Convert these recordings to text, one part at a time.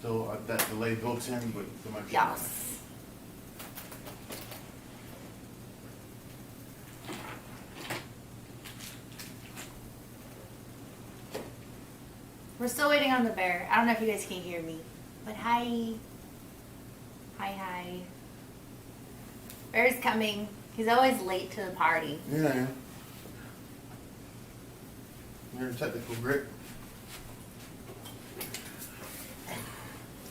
still that delay built in, but the much. Yes. We're still waiting on the bear. I don't know if you guys can hear me, but hi. Hi. Bear's coming. He's always late to the party. Yeah. You're technical grit.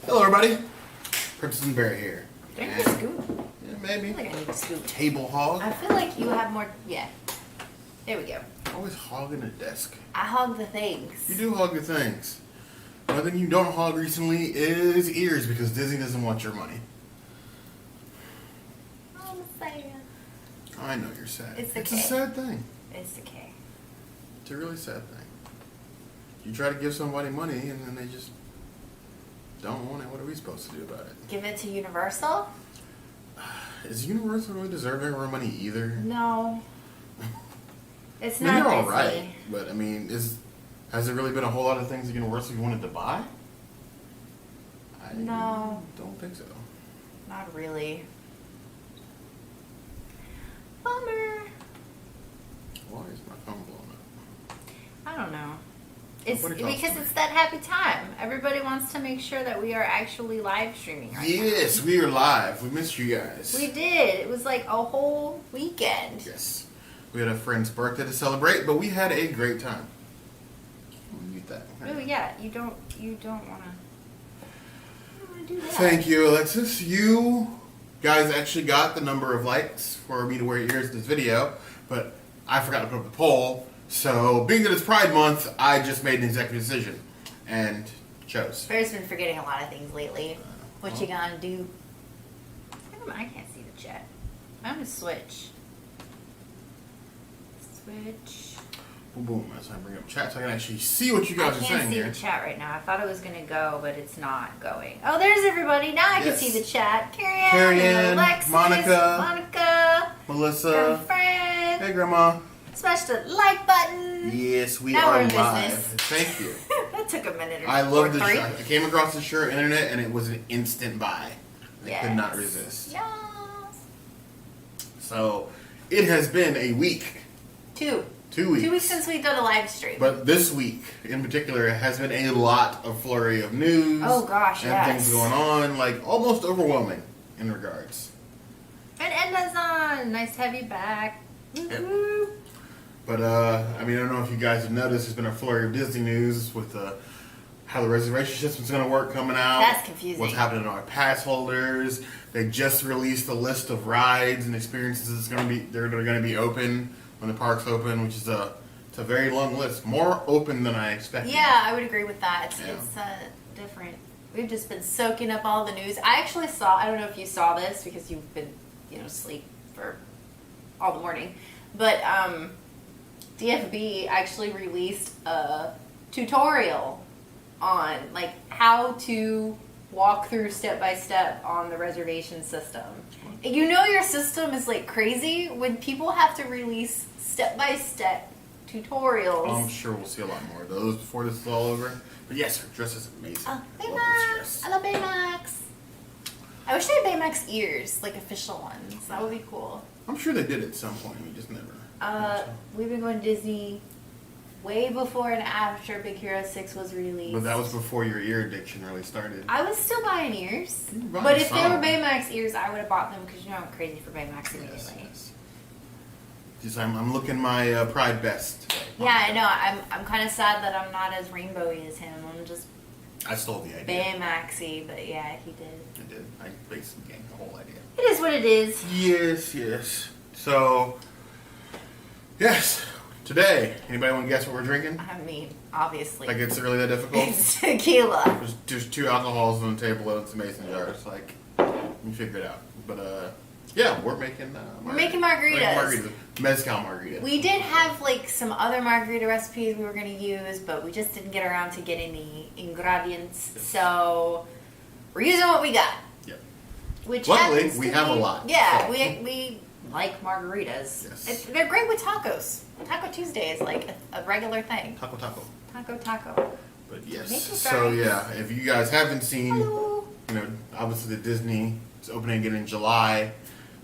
Hello, everybody. Princess and Bear here. Drink the scoop. Yeah, I maybe. feel like I need a scoop. Table hog. I feel like you have more. Yeah. There we go. Always hogging a desk. I hog the things. You do hog the things. One thing you don't hog recently is ears because Disney doesn't want your money. I'm sad. I know you're sad. It's a okay. sad thing. It's okay. It's a really sad thing. You try to give somebody money and then they just don't want it. What are we supposed to do about it? Give it to Universal? Is Universal really deserving of our money either? No. It's I mean, not they're all Disney. right, but I mean, has there really been a whole lot of things that Universal you wanted to buy? I No. don't think so. Not really. Bummer. Why is my phone blowing up? I don't know. It's Nobody talks because to me. it's that happy time. Everybody wants to make sure that we are actually live streaming right now. Yes, we are live. We missed you guys. We did. It was like a whole weekend. Yes. We had a friend's birthday to celebrate, but we had a great time. Mute that. Oh yeah, you don't want to do that. Thank you, Alexis. You guys actually got the number of likes for me to wear ears in this video, but I forgot to put up the poll. So, being that it's Pride Month, I just made an executive decision and chose. Bear's been forgetting a lot of things lately. What you gonna do? I can't see the chat. I'm gonna switch. Switch. Boom, boom. As I bring up chat, so I can actually see what you I guys are can't saying see here. the chat right now. I thought it was gonna go, but it's not going. Oh, there's everybody. Now I can Yes. see the chat. Carrie Carrie Ann, Ann, Alexis, Monica, Melissa. girlfriend. Hey, Grandma. Smash the like button. Yes, we Now are we're in live. business. Thank you. That took a minute or I love the three. shirt. I came across the shirt on the internet and it was an instant buy. I could not Yes. resist. Yes. So, it has been a week. 2 2 weeks. 2 weeks since we did a live stream. But this week, in particular, has been a lot of flurry of news. Oh, gosh, and yes. things going on, like almost overwhelming in regards. And Edna's on. Nice to have you back. Yep. Woo-hoo. But I mean, I don't know if you guys have noticed, there's been a flurry of Disney news with how the reservation system's going to work coming out. That's confusing. What's happening to our pass holders? They just released a list of rides and experiences that's going to be they're going to be open when the parks open, which is it's a very long list, more open than I expected. Yeah, I would agree with that. It's, Yeah. it's different. We've just been soaking up all the news. I actually saw, I don't know if you saw this because you've been, asleep for all the morning, but DFB actually released a tutorial on like how to walk through step by step on the reservation system. You know your system is like crazy when people have to release step by step tutorials. I'm sure we'll see a lot more of those before this is all over. But yes, her dress is amazing. Oh, Love this Baymax! dress. I love Baymax. I wish I had Baymax ears, like official ones. That would be cool. I'm sure they did at some point. We just never. We've been going to Disney way before and after Big Hero 6 was released. But that was before your ear addiction really started. I was still buying ears. You were buying But if they some. were Baymax ears, I would have bought them because I'm crazy for Baymax immediately. Yes. Just I'm looking my Pride best today. Yeah, I know. I'm kind of sad that I'm not as rainbowy as him. I'm just I stole the idea. Baymaxy, but yeah, he did. I did. I basically ganked the whole idea. It is what it is. Yes. So, yes. Today, anybody want to guess what we're drinking? I mean, obviously. Like it's really that difficult? It's tequila. There's 2 alcohols on the table and it's a mason jar. It's like, you figure it out. But, yeah, we're making... We're making margaritas. Mezcal margarita. We did have like some other margarita recipes we were going to use, but we just didn't get around to getting the ingredients. So we're using what we got. Yep. Which Luckily, happens we to have be- a lot, Yeah, so. we like margaritas. Yes. They're great with tacos. Taco Tuesday is like a regular thing. Taco. Taco. But Make it yes, so nice. yeah, if you guys haven't seen, Hello. obviously the Disney is opening again in July.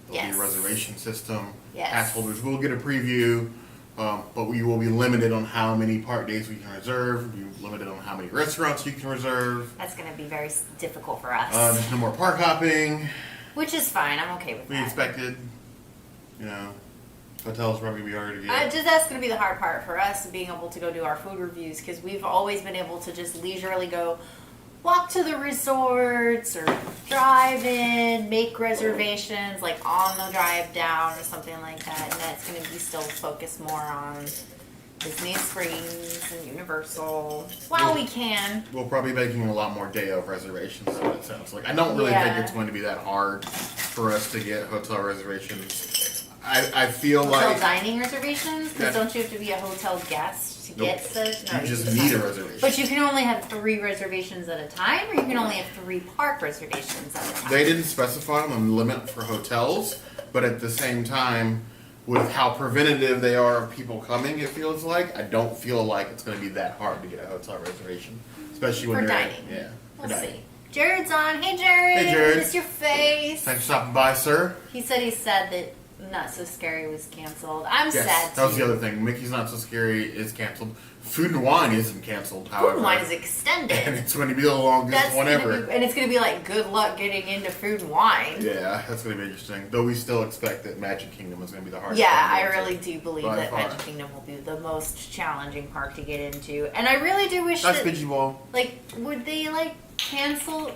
There'll Yes. be a reservation system. Yes. Pass holders will get a preview, but we will be limited on how many park days we can reserve. We'll be limited on how many restaurants you can reserve. That's going to be very difficult for us. There's no more park hopping. Which is fine. I'm okay with We that. expected. Hotels probably be harder to get. That's going to be the hard part for us, being able to go do our food reviews, because we've always been able to just leisurely go walk to the resorts or drive in, make reservations like on the drive down or something like that. And that's going to be still focused more on Disney Springs and Universal while we can. We'll probably be making a lot more day of reservations, is what it sounds like. I don't really Yeah. think it's going to be that hard for us to get hotel reservations. I feel Hotel like dining reservations? Because Yeah. don't you have to be a hotel guest to Nope. get such? No, you just just need a have- reservation. But you can only have 3 reservations at a time, or you can only have 3 park reservations at a time. They didn't specify on the limit for hotels, but at the same time, with how preventative they are of people coming, it feels like, I don't feel like it's going to be that hard to get a hotel reservation. Especially when For they're dining. Yeah. We'll for dining. see. Jared's on. Hey, Jared. Hey, Jared. Miss your face. Thanks for stopping by, sir. He said he's sad that Not So Scary was canceled. I'm Yes, sad, that was too. the other thing. Mickey's Not So Scary is canceled. Food and Wine isn't canceled, however. Food and Wine is And extended. it's going to be the longest That's one gonna ever. be, and it's going to be like, good luck getting into Food and Wine. Yeah, that's going to be interesting. Though we still expect that Magic Kingdom is going to be the hardest. Yeah, one I to get really into. do believe By that far. Magic Kingdom will be the most challenging park to get into. And I really do wish That's that, Pidgey Ball. like, would they, like, cancel?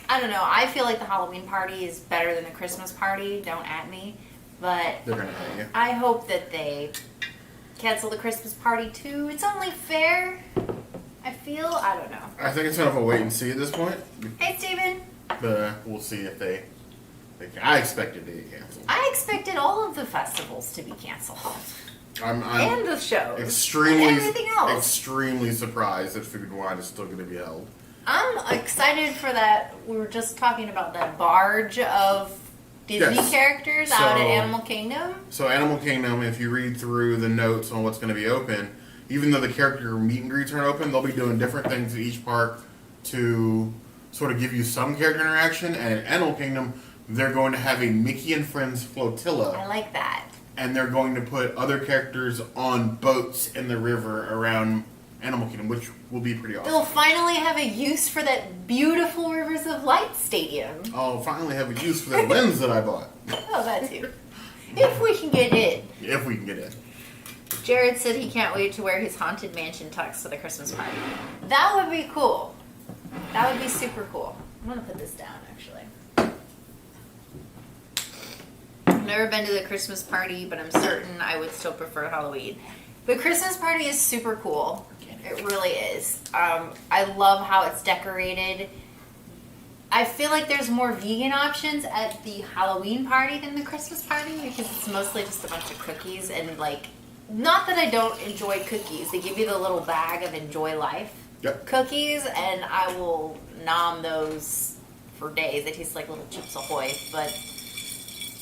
I don't know. I feel like the Halloween party is better than the Christmas party. Don't at me. But They're going to hang you. I hope that they cancel the Christmas party, too. It's only fair. I feel. I don't know. I think it's kind of a wait and see at this point. Hey, Steven. But we'll see if they can. I expect it to get canceled. I expected all of the festivals to be canceled. I'm And the shows. extremely, And everything else. extremely surprised that Food and Wine is still going to be held. I'm excited for that. We were just talking about that barge of Disney Yes. characters out at So- Animal Kingdom. So Animal Kingdom, if you read through the notes on what's going to be open, even though the character meet and greets aren't open, they'll be doing different things at each park to sort of give you some character interaction. And at Animal Kingdom, they're going to have a Mickey and Friends flotilla. I like that. And they're going to put other characters on boats in the river around Animal Kingdom, which will be pretty awesome. They'll finally have a use for that beautiful Rivers of Light stadium. I'll finally have a use for that lens that I bought. Oh, that too. If we can get in. If we can get in. Jared said he can't wait to wear his Haunted Mansion tux to the Christmas party. That would be cool. That would be super cool. I'm going to put this down, actually. I've never been to the Christmas party, but I'm certain I would still prefer Halloween. The Christmas party is super cool. It really is. I love how it's decorated. I feel like there's more vegan options at the Halloween party than the Christmas party because it's mostly just a bunch of cookies and like, not that I don't enjoy cookies. They give you the little bag of Enjoy Life Yep. cookies and I will nom those for days. They taste like little Chips Ahoy, but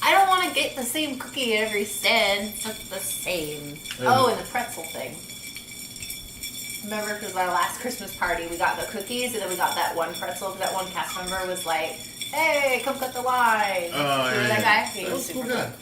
I don't want to get the same cookie at every stand. It's not the same. Oh, and the pretzel thing. Remember, because our last Christmas party, we got the cookies, and then we got that one pretzel, because that one cast member was like, hey, come cut the line. Remember that guy? He That was was a cool super guy.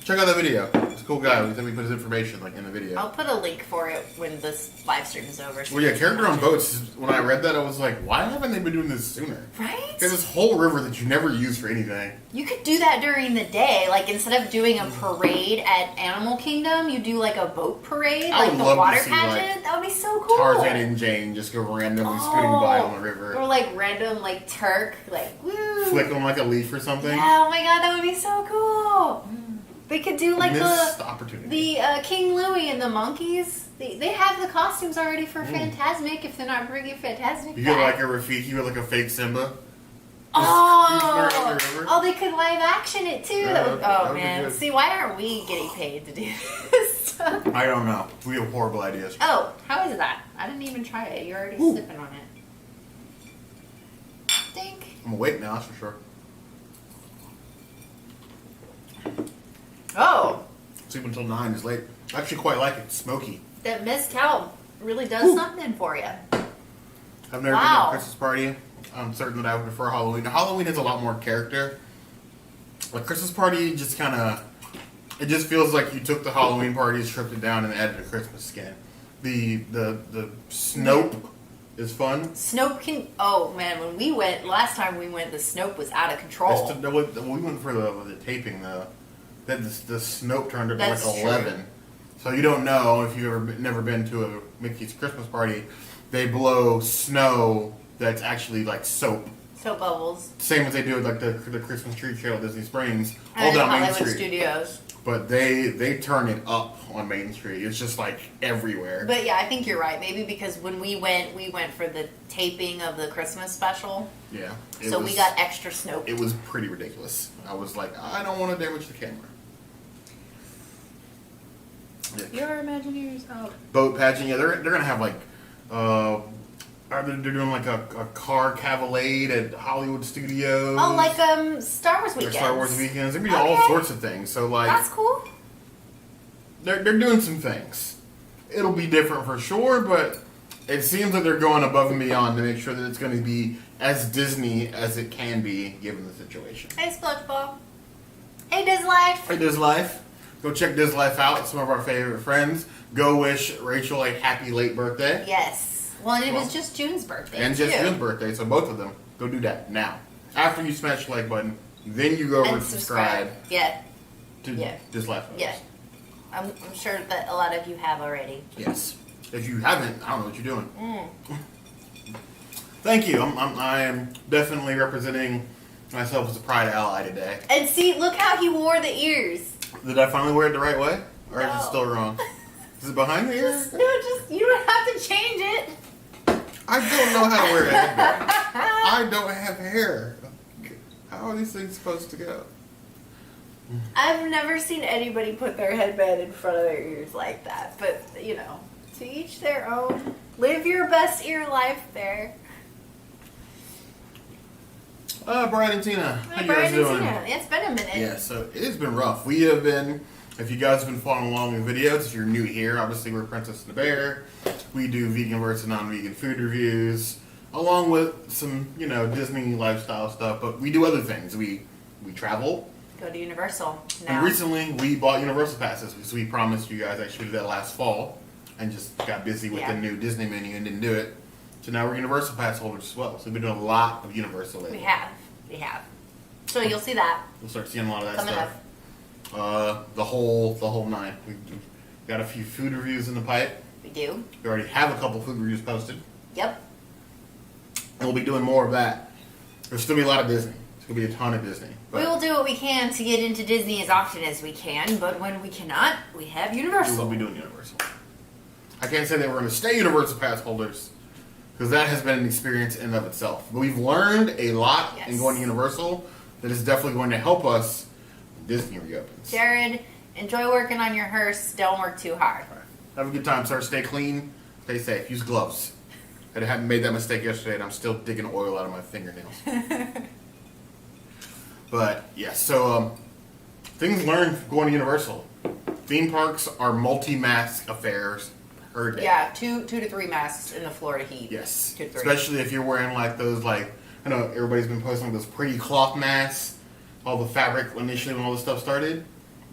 Check out that video. It's a cool guy. We think we put his information like in the video. I'll put a link for it when this live stream is over. so Well, yeah, you can character on watch it. boats. When I read that, I was like, why haven't they been doing this sooner? Right? There's this whole river that you never use for anything. You could do that during the day. Like, instead of doing a parade at Animal Kingdom, you do, like, a boat parade, I like would the love to water see, pageant. like, that would be so cool. Tarzan and Jane just go randomly scooting by on the river. Or, like, random, like, Turk, like, woo. Flick on like a leaf or something. Yeah, oh my god, that would be so cool. They could do, like, Missed opportunity. the King Louie and the monkeys. They have the costumes already for Fantasmic if they're not bringing Fantasmic You back. get like a Rafiki with like a fake Simba. Oh, Just around the river. oh, they could live action it too. Yeah, That would, that oh would be man, good. see, why aren't we getting paid to do this stuff? I don't know. We have horrible ideas. Oh, how is that? I didn't even try it. You're already Ooh. sipping on it. Think. I'm awake now, that's for sure. Oh, Sleep until 9 is late. I actually quite like it. It's smoky. that mezcal really does something for you. I've never been to Wow. a Christmas party. I'm certain that I would prefer Halloween. Halloween has a lot more character. A Christmas party just kind of, it just feels like you took the Halloween party, stripped it down, and added a Christmas skin. The Snope is fun. Snope can. Oh man, when we went last time, we went. The Snope was out of control. We went for the taping though. Then the Snope turned into That's like true. 11. So you don't know if you've never been to a Mickey's Christmas party. They blow snow that's actually like soap. Soap bubbles. Same as they do with like the Christmas tree trail at Disney Springs, all And down Main Hollywood Street. Studios. But they turn it up on Main Street. It's just like everywhere. But yeah, I think you're right. Maybe because when we went for the taping of the Christmas special, Yeah. so we got extra Snope. It was pretty ridiculous. I was like, I don't want to damage the camera. Yeah. Your Imagineers out. Boat pageant. Yeah, they're gonna have like, they're doing like a car cavalcade at Hollywood Studios. Oh, like Star Wars Or weekends. Star Wars weekends. They're gonna do all Okay. sorts of things. So like, That's cool. they're doing some things. It'll be different for sure, but it seems like they're going above and beyond to make sure that it's going to be as Disney as it can be given the situation. Hey, SpongeBob. Hey, Diz Life. Hey, Diz Life. Go check Diz Life out. Some of our favorite friends. Go wish Rachel a happy late birthday. Yes. Well, and it was just June's birthday. And just too. June's birthday, so both of them. Go do that now. After you smash the like button, then you go over And and subscribe Yeah. to Yeah. Diz Life. Yeah. I'm sure that a lot of you have already. Yes. If you haven't, I don't know what you're doing. Mm. Thank you. I am definitely representing myself as a Pride ally today. And see, look how he wore the ears. Did I finally wear it the right way? Or is it No. still wrong? Is it behind the ear? No, just you don't have to change it. I don't know how to wear a headband. I don't have hair. How are these things supposed to go? I've never seen anybody put their headband in front of their ears like that. But, you know, to each their own. Live your best ear life there. Brian and Tina. How you Brian guys and doing? Tina. It's been a minute. Yeah, so it has been rough. We have been, if you guys have been following along in videos, if you're new here, obviously we're Princess and the Bear. We do vegan versus non-vegan food reviews, along with some, Disney lifestyle stuff, but we do other things. We travel. Go to Universal now. And recently we bought Universal passes because we promised you guys actually did that last fall and just got busy with the new Disney menu and didn't do it. So now we're Universal Pass holders as well. So we've been doing a lot of Universal lately. We have. So you'll see that We'll start seeing a lot of that coming stuff. up. The whole nine. We've got a few food reviews in the pipe. We do. We already have a couple food reviews posted. Yep. And we'll be doing more of that. There's still be a lot of Disney. There's going to be a ton of Disney. We will do what we can to get into Disney as often as we can, but when we cannot, we have we Universal. will be doing Universal. I can't say that we're going to stay Universal Pass holders because that has been an experience in and of itself. But we've learned a lot in going to Universal that is definitely going to help us when Disney reopens. Jared, enjoy working on your hearse. Don't work too hard. All right. Have a good time, sir. Stay clean. Stay safe. Use gloves. I hadn't made that mistake yesterday, and I'm still digging oil out of my fingernails. But, yeah, so things learned from going to Universal. Theme parks are multi-mask affairs per day. Yeah, 2 to 3 masks in the Florida heat. Yes. 2 to 3. Especially if you're wearing like those, I know everybody's been posting those pretty cloth masks, all the fabric initially when all this stuff started.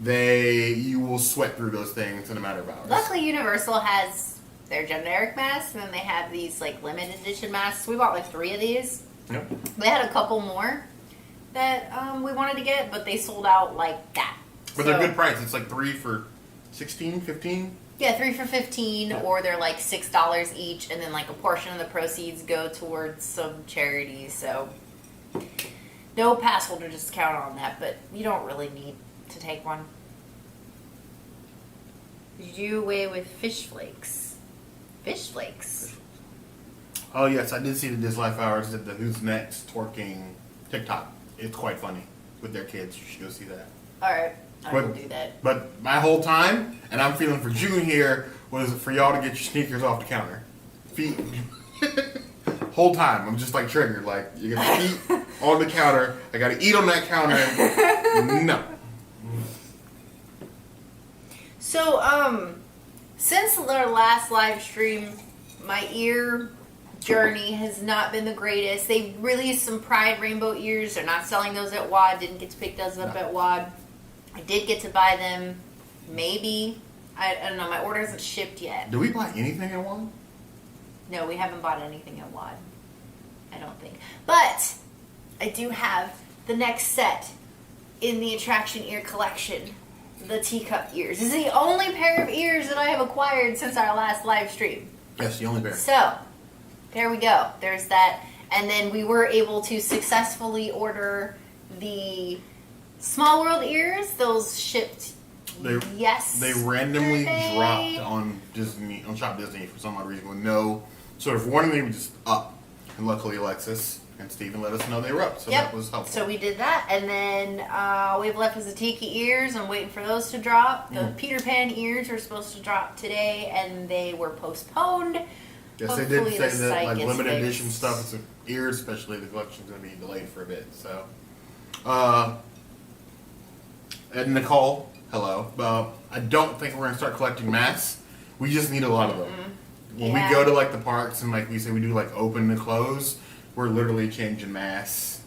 You will sweat through those things in a matter of hours. Luckily, Universal has their generic masks, and then they have these like limited edition masks. We bought like 3 of these. Yep. They had a couple more that we wanted to get, but they sold out like that. But they're good price. It's like 3 for $16, $15. Yeah, 3 for $15, or they're like $6 each, and then like a portion of the proceeds go towards some charities. So no pass holder discount on that, but you don't really need to take one. Did you do away with fish flakes? Fish flakes. Oh yes, I did see the Dis Life Hours did the Who's Next twerking TikTok. It's quite funny with their kids. You should go see that. All right, I will But- do that. But my whole time, and I'm feeling for June here, was for y'all to get your sneakers off the counter. Feet. Whole time, I'm just like triggered. Like, you got the feet on the counter. I got to eat on that counter. No. So, since our last live stream, my ear journey has not been the greatest. They released some Pride rainbow ears. They're not selling those at WAD. Didn't get to pick those up at WAD. I did get to buy them. Maybe. I don't know. My order hasn't shipped yet. Do we buy anything at one? No, we haven't bought anything at WAD. I don't think. But I do have the next set in the attraction ear collection. The teacup ears. This is the only pair of ears that I have acquired since our last live stream. Yes, the only pair. So, there we go. There's that. And then we were able to successfully order the Small World ears. Those shipped They randomly dropped on Disney, on Shop Disney for some odd reason with no sort of warning. They were just up. And luckily Alexis and Steven let us know they were up. So that was helpful. So we did that. And then we have left is the Tiki ears. I'm waiting for those to drop. The Peter Pan ears were supposed to drop today and they were postponed. Yes, Hopefully they did say the that site like gets limited fixed. edition stuff, it's ears especially, the collection's going to be delayed for a bit. So, Ed and Nicole, hello. I don't think we're going to start collecting masks. We just need a lot of them. When we go to like the parks and like we say we do like open and close, we're literally changing masks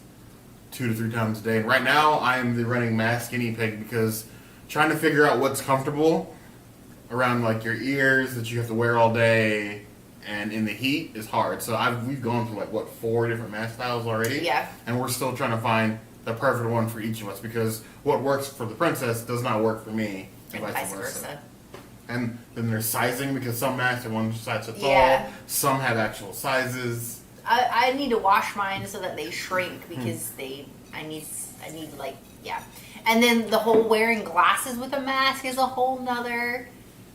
2 to 3 times a day. And right now I am the running mask guinea pig because trying to figure out what's comfortable around like your ears that you have to wear all day and in the heat is hard. So we've gone through like 4 different mask styles already. Yeah. And we're still trying to find the perfect one for each of us because what works for the princess does not work for me And vice versa. And then there's sizing because some masks are one size fits Yeah. all. Some have actual sizes. I need to wash mine so that they shrink because I need like, yeah. And then the whole wearing glasses with a mask is a whole nother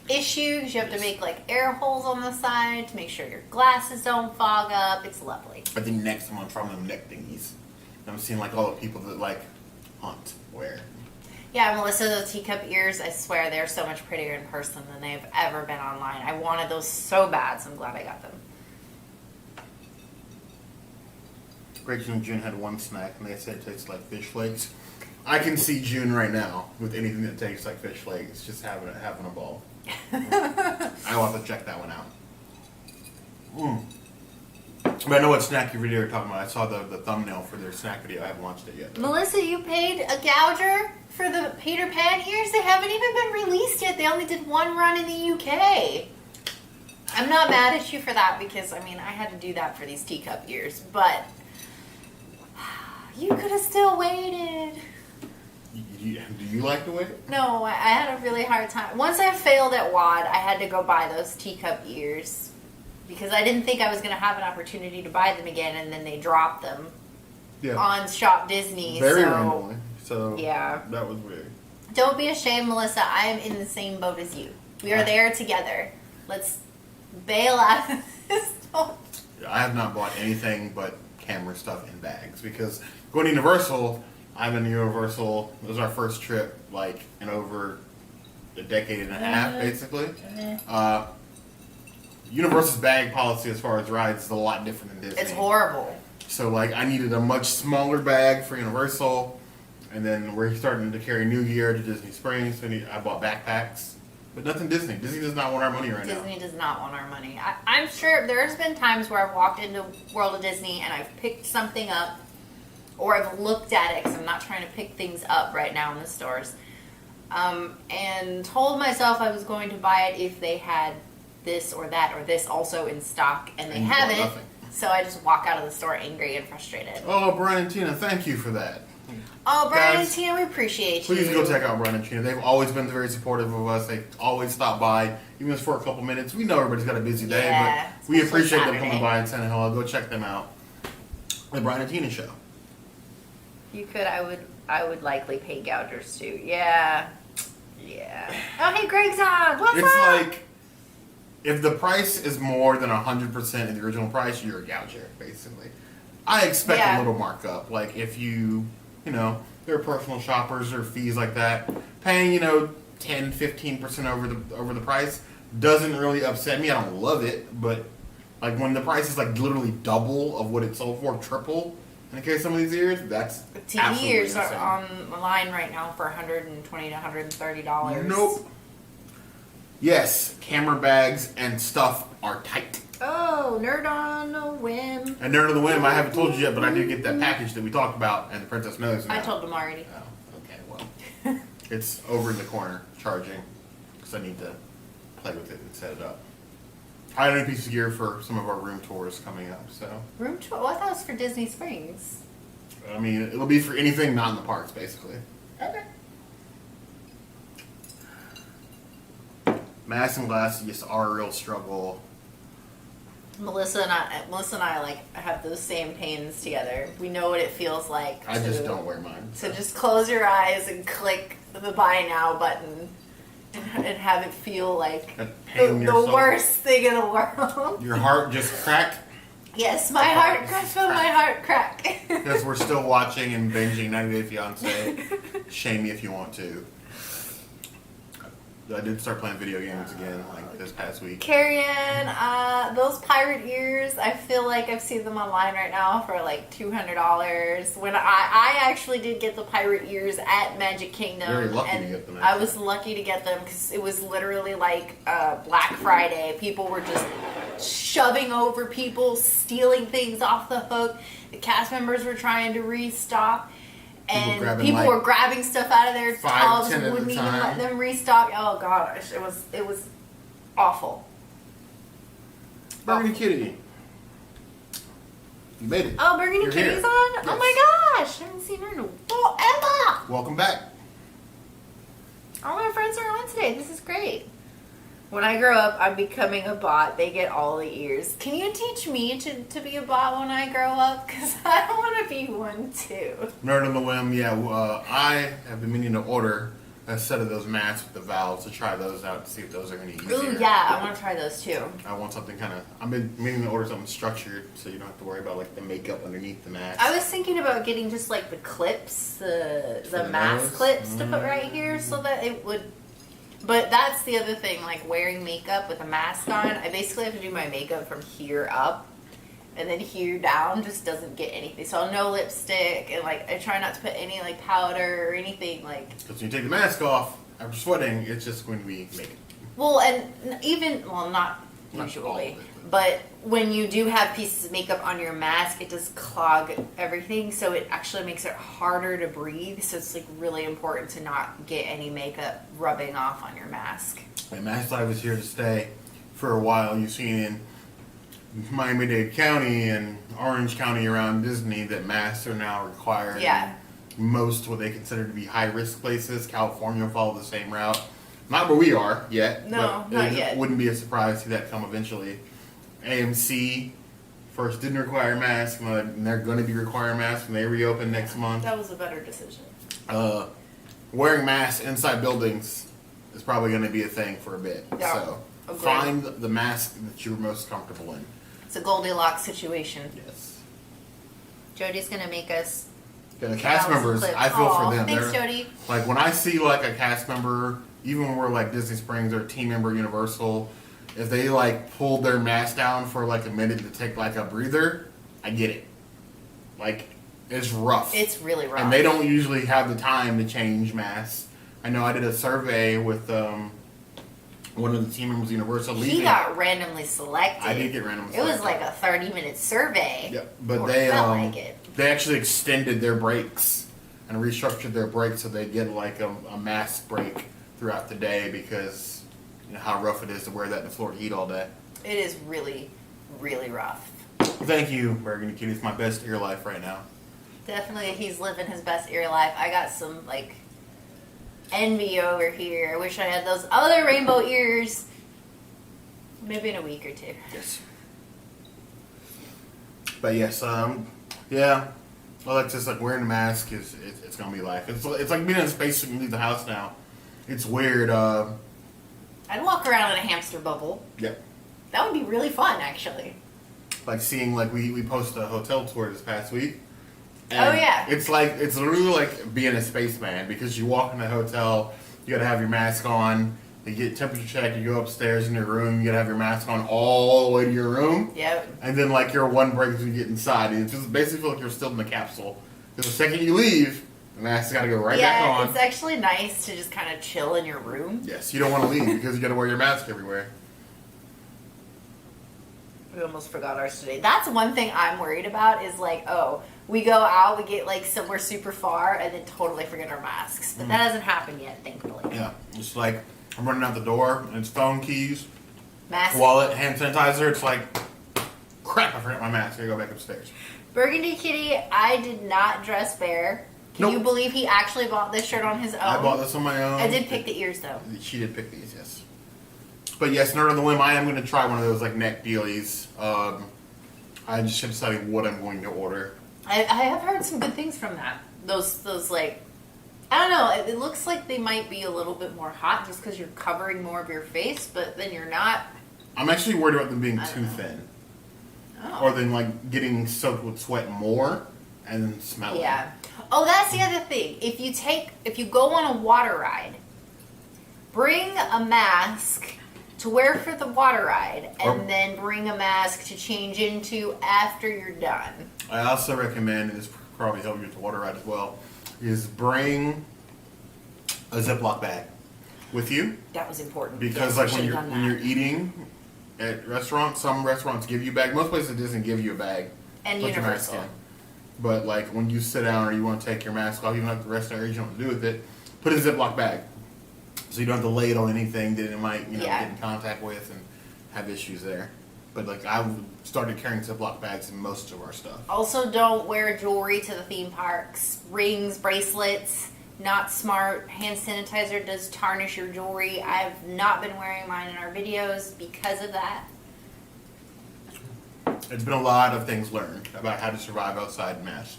issue because you have to make like air holes on the side to make sure your glasses don't fog up. It's lovely. I think next I'm gonna try them neck thingies. I'm seeing like all the people that like hunt wear. Yeah, Melissa, those teacup ears, I swear they're so much prettier in person than they've ever been online. I wanted those so bad, so I'm glad I got them. Rachel and June had one snack and they said it tastes like fish flakes. I can see June right now with anything that tastes like fish flakes, just having a ball. I'll have to check that one out. But I know what snack your video you're talking about. I saw the thumbnail for their snack video. I haven't watched it yet. Melissa, you paid a gouger for the Peter Pan ears? They haven't even been released yet. They only did one run in the UK. I'm not mad at you for that because, I mean, I had to do that for these teacup ears, but you could have still waited. Do you like to wait? No, I had a really hard time. Once I failed at WAD, I had to go buy those teacup ears because I didn't think I was going to have an opportunity to buy them again, and then they dropped them on Shop Disney. Very randomly. So yeah, that was weird. Don't be ashamed, Melissa. I am in the same boat as you. We are there together. Let's bail out of this boat. I have not bought anything but camera stuff in bags because going to Universal, I'm in Universal. It was our first trip, like in over a decade and a half, basically. Universal's bag policy as far as rides is a lot different than Disney. It's horrible. So, like, I needed a much smaller bag for Universal, and then we're starting to carry New Year to Disney Springs, so I bought backpacks. But nothing Disney. Disney does not want our money right now. Disney does not want our money. I'm sure there's been times where I've walked into World of Disney and I've picked something up, or I've looked at it because I'm not trying to pick things up right now in the stores, and told myself I was going to buy it if they had this or that or this also in stock, and they And you bought haven't. nothing. So I just walk out of the store angry and frustrated. Oh, Brian and Tina, thank you for that. Oh, Brian Guys, and Tina, we appreciate you. Please go check out Brian and Tina. They've always been very supportive of us. They always stop by, even if it's for a couple minutes. We know everybody's got a busy day, Yeah, but we especially appreciate them Saturday. coming by and saying hello. Go check them out. The Brian and Tina Show. You could. I would likely pay gougers too. Yeah. Oh, hey, Greg's on. What's It's up? like, if the price is more than 100% of the original price, you're a gouger, basically. I expect a little markup. Like, if you know, there are personal shoppers or fees like that. Paying, 10, 15% over the price doesn't really upset me. I don't love it, but like when the price is like literally double of what it sold for, triple, in the case of some of these ears, that's TV absolutely ears are insane. on the line right now for $120 to $130. Nope. Yes, camera bags and stuff are tight. Oh, Nerd on Whim. And Nerd of the Whim, I haven't told you yet, but I did get that package that we talked about, and the Princess knows now. I told him already. Oh, okay, well. It's over in the corner, charging, because I need to play with it and set it up. I had a new piece of gear for some of our room tours coming up, so. Room tour? Well, I thought it was for Disney Springs. I mean, it'll be for anything not in the parks, basically. Okay. Mask and glasses just are a real struggle. Melissa and I like have those same pains together. We know what it feels like. I just don't wear mine. So just close your eyes and click the buy now button and have it feel like That pain in your the soul. worst thing in the world. Your heart just cracked Yes, my heart crack. because we're still watching and binging 90 Day Fiance. Shame me if you want to. I did start playing video games again, like this past week. Carrion, those pirate ears, I feel like I've seen them online right now for like $200. When I actually did get the pirate ears at Magic Kingdom. Very lucky and to get them, I was lucky to get them because it was literally like Black Friday. People were just shoving over people, stealing things off the hook. The cast members were trying to restock. And grabbing, people like, were grabbing stuff out of their 5, tubs, 10 at a wouldn't even time. let them restock. Oh gosh, it was awful. Burgundy Kitty. You made it. Oh, Burgundy You're Kitty's here. on? Yes. Oh my gosh, I haven't seen her in a forever. Welcome back. All my friends are on today. This is great. When I grow up, I'm becoming a bot. They get all the ears. Can you teach me to be a bot when I grow up? Because I want to be one too. Nerd on the Whim, yeah. I have been meaning to order a set of those masks with the valves to try those out to see if those are any easier. Ooh, yeah, I want to try those too. I want something kind of. I've been meaning to order something structured so you don't have to worry about like the makeup underneath the mask. I was thinking about getting just like the clips, the the mask nose? clips to put right here so that it would. But that's the other thing, like wearing makeup with a mask on. I basically have to do my makeup from here up, and then here down just doesn't get anything. So no lipstick, and like I try not to put any like powder or anything like. Because when you take the mask off after sweating, it's just going to be makeup. Well, and not Not usually, all of it, but when you do have pieces of makeup on your mask, it does clog everything, so it actually makes it harder to breathe. So it's like really important to not get any makeup rubbing off on your mask. And mask life is here to stay for a while. You've seen in Miami-Dade County and Orange County around Disney that masks are now required. Yeah. Most what they consider to be high-risk places. California will follow the same route. Not where we are yet. No, but not it yet. Wouldn't be a surprise to see that come eventually. AMC first didn't require masks, and they're going to be requiring masks when they reopen next month. That was a better decision. Wearing masks inside buildings is probably going to be a thing for a bit. Yeah, So agreed. find the mask that you're most comfortable in. It's a Goldilocks situation. Yes. Jody's gonna make us. And the cast thousand members, clips. I feel Aw, for them. Thanks, They're- Jody. Like when I see like a cast member, even when we're like Disney Springs or a team member at Universal, if they like pulled their mask down for like a minute to take like a breather, I get it. Like it's rough. It's really rough. And they don't usually have the time to change masks. I know I did a survey with one of the team members at Universal. He leaving. got randomly selected. I did get randomly It was selected. like a 30-minute survey. Yep, but Or they felt like it. they actually extended their breaks and restructured their breaks so they get like a mask break throughout the day because you know how rough it is to wear that in the Florida heat all day. It is really, really rough. Thank you, Burgundy Kitty. It's my best ear life right now. Definitely, he's living his best ear life. I got some like envy over here. I wish I had those other rainbow ears. Maybe in a week or two. Yes. But yes, yeah. Well, that's just like wearing a mask is it's gonna be life. It's like being in a space when you leave the house now. It's weird. I'd walk around in a hamster bubble. Yep. That would be really fun, actually. Like seeing like we posted a hotel tour this past week. Oh, yeah. It's literally like being a spaceman because you walk in the hotel, you gotta have your mask on, you get temperature checked, you go upstairs in your room, you gotta have your mask on all the way to your room. Yep. And then like your one break is when you get inside. And it just basically feel like you're still in the capsule. Because the second you leave, the mask's gotta go right back Yeah, on. it's actually nice to just kind of chill in your room. Yes, you don't want to leave because you gotta wear your mask everywhere. We almost forgot ours today. That's one thing I'm worried about is like, oh, we go out, we get like somewhere super far, and then totally forget our masks. But that hasn't happened yet, thankfully. Yeah, it's like I'm running out the door and it's phone, keys, Mask. wallet, hand sanitizer. It's like, crap, I forgot my mask. I gotta go back upstairs. Burgundy Kitty, I did not dress Bear. Can Nope. you believe he actually bought this shirt on his own? I bought this on my own. I did pick the ears though. She did pick these, yes. But yes, nerd on the whim, I am going to try one of those like neck dealies. I just decided what I'm going to order. I have heard some good things from that. Those like, I don't know. It looks like they might be a little bit more hot just because you're covering more of your face, but then you're not. I'm actually worried about them being I too don't know. thin, Oh. or then like getting soaked with sweat more and then smelling. Yeah. Oh, that's the other thing. If you go on a water ride, bring a mask to wear for the water ride, and Or- then bring a mask to change into after you're done. I also recommend, and this probably help you with the water ride as well, is bring a Ziploc bag with you. That was important. Because Yes, we like should've done when that. you're eating at restaurants, some restaurants give you a bag. Most places doesn't give you a bag. And Put your mask Universal. in. But like when you sit down or you want to take your mask off, even if the restaurant you don't know what to do with it, put it in a Ziploc bag. So you don't have to lay it on anything that it might, Yeah. get in contact with and have issues there. But like I started carrying Ziploc bags in most of our stuff. Also, don't wear jewelry to the theme parks. Rings, bracelets, not smart. Hand sanitizer does tarnish your jewelry. I've not been wearing mine in our videos because of that. It's been a lot of things learned about how to survive outside in masks.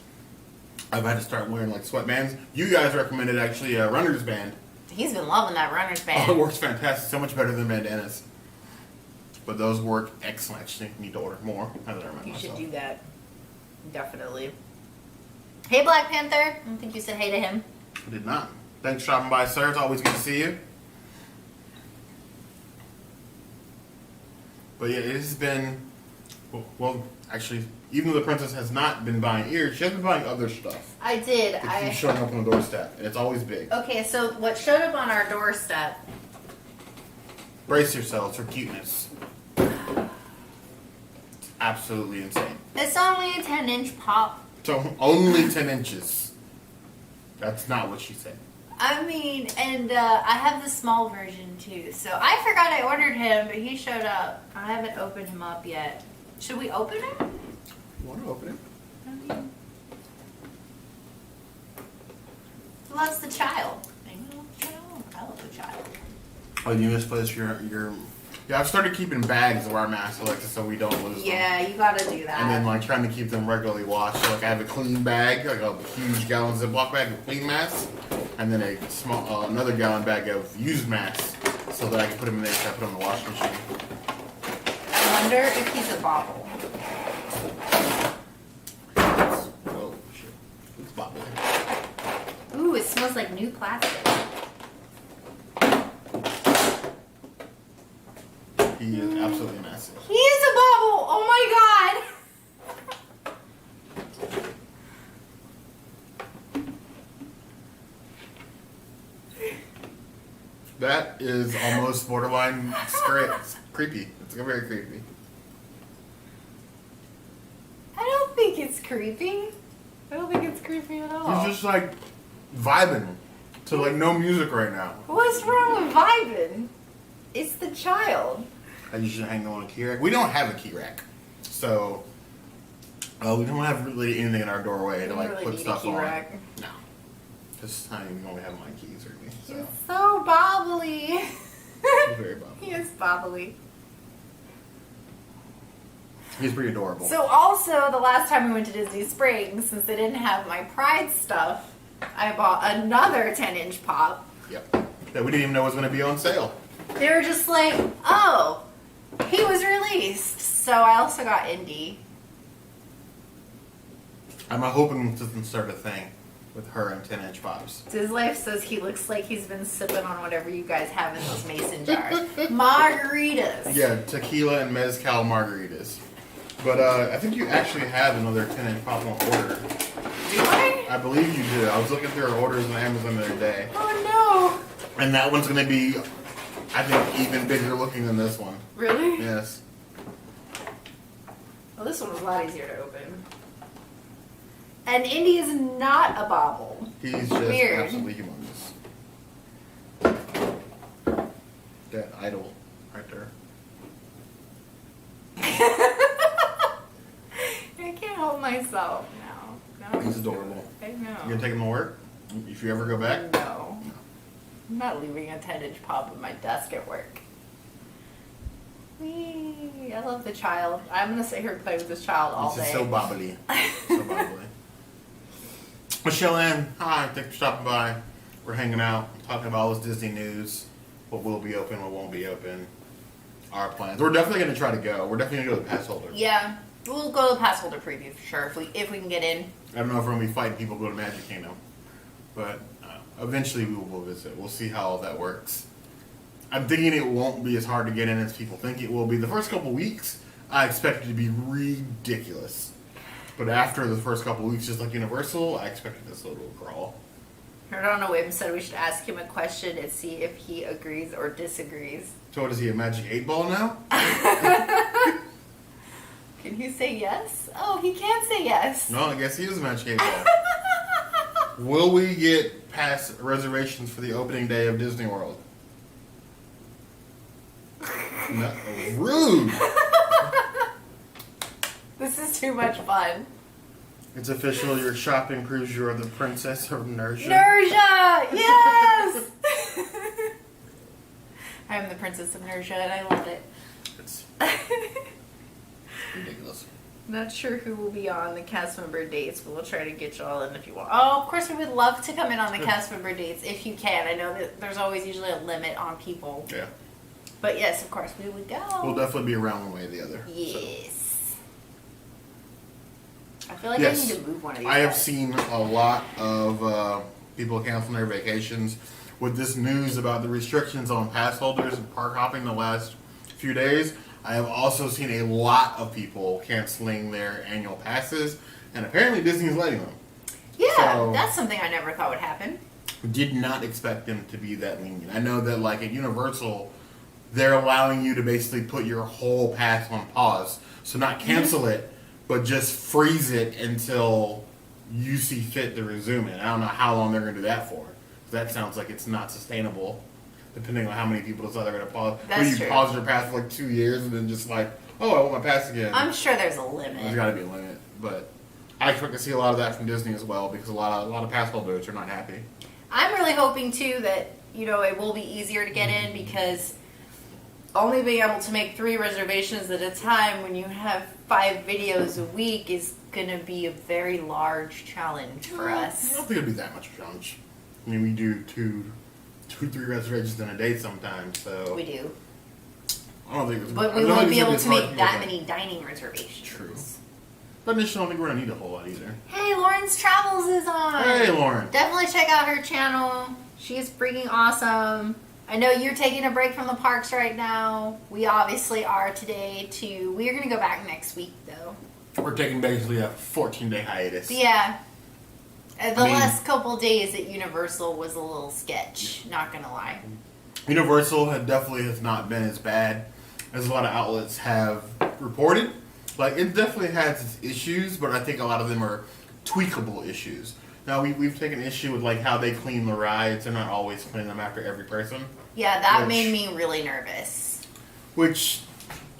I've had to start wearing like sweatbands. You guys recommended actually a runner's band. He's been loving that runner's band. Oh, it works fantastic. So much better than bandanas. But those work excellent. Actually, need to order more. Now that I remind You should myself. do that. Definitely. Hey, Black Panther. I don't think you said hey to him. I did not. Thanks for stopping by, sir. It's always good to see you. But yeah, it has been. Well, actually, even though the princess has not been buying ears, she has been buying other stuff. I did. That keeps showing up on the doorstep, and it's always big. Okay, so what showed up on our doorstep? Brace yourselves for cuteness. It's absolutely insane. It's only a 10-inch pop. So only 10 inches. That's not what she said. I mean, and I have the small version too. So I forgot I ordered him, but he showed up. I haven't opened him up yet. Should we open him? You want to open it? I mean, he loves the child. I love the child. I love the child. Oh, you misplaced your. Yeah, I've started keeping bags of our masks, Alexa, so we don't lose them. Yeah, you gotta do that. And then like trying to keep them regularly washed. So, like I have a clean bag, like a huge gallon Ziploc bag of clean masks, and then a small another gallon bag of used masks, so that I can put them in there. So I put them in the washing machine. I wonder if he's a bobble. Whoa, shit! It's bobbling. Ooh, it smells like new plastic. He is absolutely massive. He is a bobble! Oh my god! That is almost borderline creepy. It's very creepy. I don't think it's creepy. I don't think it's creepy at all. He's just like vibing to like no music right now. What's wrong with vibing? It's the child. I usually hang them on a key rack. We don't have a key rack, so we don't have really anything in our doorway to don't like really put need a stuff key on. rack. No, just I don't even only have my keys or anything. So He's so bobbly. he's very bubbly. He is bobbly. He's pretty adorable. So also, the last time we went to Disney Springs, since they didn't have my Pride stuff, I bought another 10-inch pop. Yep, that we didn't even know was going to be on sale. They were just like, oh, he was released. So I also got Indy. I'm hoping this doesn't start a thing with her and 10-inch pops. His life says he looks like he's been sipping on whatever you guys have in those mason jars. Margaritas. Yeah, tequila and mezcal margaritas. But I think you actually have another 10-inch pop on order. Do I? I believe you do. I was looking through our orders on Amazon the other day. Oh And that one's going to be, I think, even bigger looking than this one. no. Really? Yes. Well, this one was a lot easier to open. And Indy is not a bobble. He's just Weird. absolutely humongous. That idol right there. I can't help myself now. He's adorable. I know. You gonna take him to work? If you ever go back? No. I'm not leaving a 10-inch pop on my desk at work. Whee! I love the child. I'm gonna sit here and play with this child all This day. is so bobbly. So bobbly. Michelle Ann, hi, thanks for stopping by. We're hanging out, talking about all this Disney news, what will be open, what won't be open, our plans. We're definitely going to try to go. We're definitely going to go to the pass holder. Yeah, we'll go to the pass holder preview for sure if we can get in. I don't know if we're going to be fighting people to go to Magic Kingdom, but eventually we will visit. We'll see how all that works. I'm thinking it won't be as hard to get in as people think it will be. The first couple weeks, I expect it to be ridiculous. But after the first couple weeks, just like Universal, I expected this little crawl. Heard on a whim said we should ask him a question and see if he agrees or disagrees. So what is he, a Magic 8 Ball now? Can he say yes? Oh, he can say yes. No, I guess he is a Magic 8 Ball. Will we get pass reservations for the opening day of Disney World? No, rude! This is too much fun. It's official, your shopping proves you are the princess of Nerja. Nerja! Yes! I am the princess of Nerja and I love it. It's ridiculous. Not sure who will be on the cast member dates, but we'll try to get you all in if you want. Oh, of course, we would love to come in on the cast member dates if you can. I know that there's always usually a limit on people. Yeah. But yes, of course, we would go. We'll definitely be around one way or the other. Yes. I feel like Yes. I need to move one of these. I have guys. seen a lot of people canceling their vacations with this news about the restrictions on pass holders and park hopping the last few days. I have also seen a lot of people canceling their annual passes, and apparently Disney's letting them. Yeah, So- that's something I never thought would happen. Did not expect them to be that lenient. I know that like at Universal, they're allowing you to basically put your whole pass on pause. So not cancel it, but just freeze it until you see fit to resume it. I don't know how long they're going to do that for. That sounds like it's not sustainable, depending on how many people decide they're going to pause. That's Where you true. pause your pass for like 2 years and then just like, oh, I want my pass again. I'm sure there's a There's limit. got to be a limit, but I expect to see a lot of that from Disney as well because a lot of pass holders are not happy. I'm really hoping too that it will be easier to get in because only being able to make 3 reservations at a time when you have 5 videos a week is going to be a very large challenge for I us. don't think it'd be that much challenge. I mean, we do two, 3 reservations in a day sometimes, so We do, I don't think it's. but I we don't won't think be it's able gonna to be as hard make that to many dining reservations. True. But initially, I don't think we're gonna need a whole lot either. Hey, Lauren's Travels is on. Hey, Lauren. Definitely check out her channel. She is freaking awesome. I know you're taking a break from the parks right now. We obviously are today too. We're gonna go back next week though. We're taking basically a 14-day hiatus. But yeah. The I mean- last couple days at Universal was a little sketch, not gonna lie. Universal definitely has not been as bad as a lot of outlets have reported. Like, it definitely has its issues, but I think a lot of them are tweakable issues. Now, we've taken issue with, like, how they clean the rides. They're not always cleaning them after every person. Yeah, that Which- made me really nervous. Which,